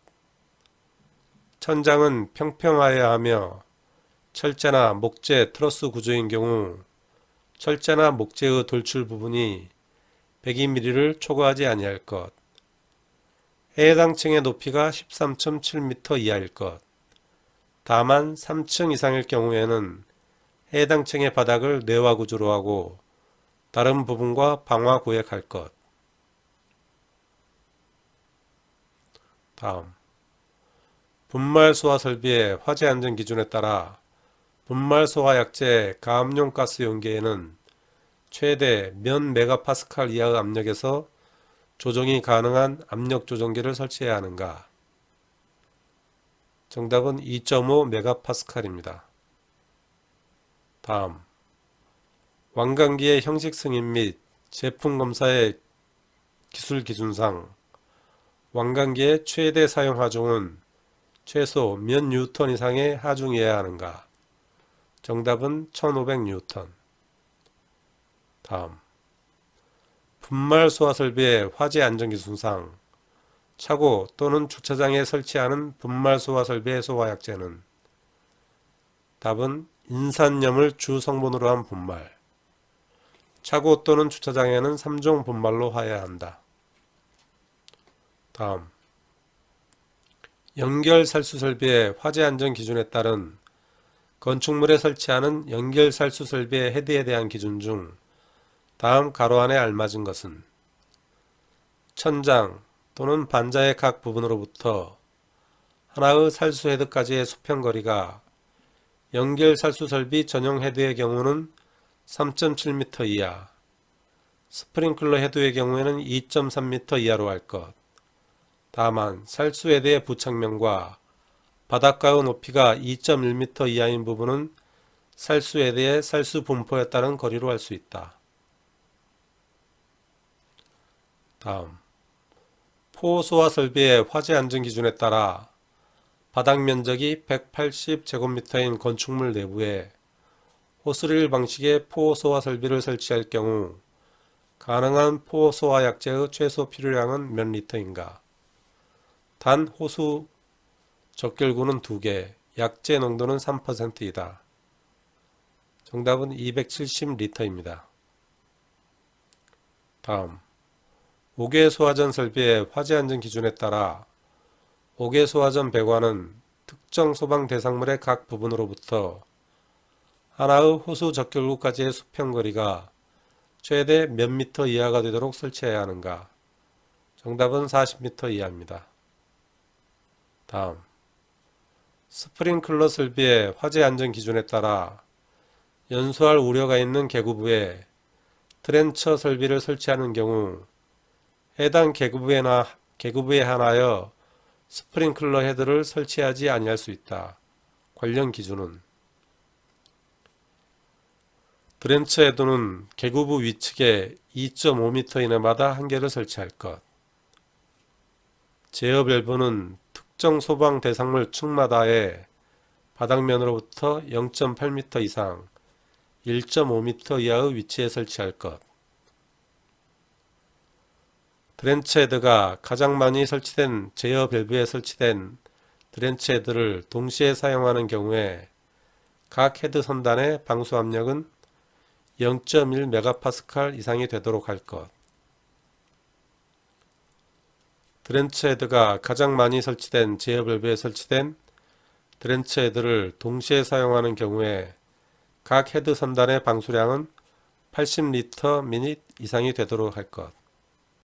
천장은 평평하여야 하며 철제나 목재 트러스 구조인 경우 철제나 목재의 돌출 부분이 102mm를 초과하지 아니할 것. 해당 층의 높이가 13.7m 이하일 것. 다만 3층 이상일 경우에는 해당 층의 바닥을 내화 구조로 하고 다른 부분과 방화 구획할 것. 다음, 분말 소화 설비의 화재 안전 기준에 따라 분말 소화 약재 가압용 가스 용기에는 최대 몇 메가파스칼 이하의 압력에서 조정이 가능한 압력 조정기를 설치해야 하는가? 정답은 2.5 메가파스칼입니다. 다음, 완강기의 형식 승인 및 제품 검사의 기술 기준상 완강기의 최대 사용 하중은 최소 몇 뉴턴 이상의 하중이어야 하는가? 정답은 1500뉴턴. 다음, 분말 소화 설비의 화재 안전 기준상 차고 또는 주차장에 설치하는 분말 소화 설비의 소화 약재는 답은 인산염을 주 성분으로 한 분말. 차고 또는 주차장에는 3종 분말로 하여야 한다. 다음, 연결 살수 설비의 화재 안전 기준에 따른 건축물에 설치하는 연결 살수 설비의 헤드에 대한 기준 중 다음 가로 안에 알맞은 것은 천장 또는 반자의 각 부분으로부터 하나의 살수 헤드까지의 수평거리가 연결 살수 설비 전용 헤드의 경우는 3.7m 이하, 스프링클러 헤드의 경우에는 2.3m 이하로 할 것. 다만 살수 헤드의 부착면과 바닥과의 높이가 2.1m 이하인 부분은 살수 헤드의 살수 분포에 따른 거리로 할 수 있다. 다음, 포소화 설비의 화재 안전 기준에 따라 바닥 면적이 180제곱미터인 건축물 내부에 호스릴 방식의 포 소화 설비를 설치할 경우 가능한 포 소화 약제의 최소 필요량은 몇 리터인가? 단 호수 적결구는 2개, 약제 농도는 3%이다. 정답은 270리터입니다. 다음, 5개 소화전 설비의 화재 안전 기준에 따라 5개 소화전 배관은 특정 소방 대상물의 각 부분으로부터 하나의 호수 적결구까지의 수평거리가 최대 몇 미터 이하가 되도록 설치해야 하는가? 정답은 40m 이하입니다. 다음, 스프링클러 설비의 화재 안전 기준에 따라 연소할 우려가 있는 계구부에 트렌처 설비를 설치하는 경우 해당 계구부에 하나여 스프링클러 헤드를 설치하지 아니할 수 있다. 관련 기준은 트렌처 헤드는 계구부 위측에 2.5m 이내마다 한 개를 설치할 것. 제어 밸브는 특정 소방 대상물 층마다의 바닥면으로부터 0.8m 이상 1.5m 이하의 위치에 설치할 것. 드렌처 헤드가 가장 많이 설치된 제어 밸브에 설치된 드렌처 헤드를 동시에 사용하는 경우에 각 헤드 선단의 방수 압력은 0.1MPa 이상이 되도록 할 것. 드렌처 헤드가 가장 많이 설치된 제어 밸브에 설치된 드렌처 헤드를 동시에 사용하는 경우에 각 헤드 선단의 방수량은 80리터 미닛 이상이 되도록 할 것.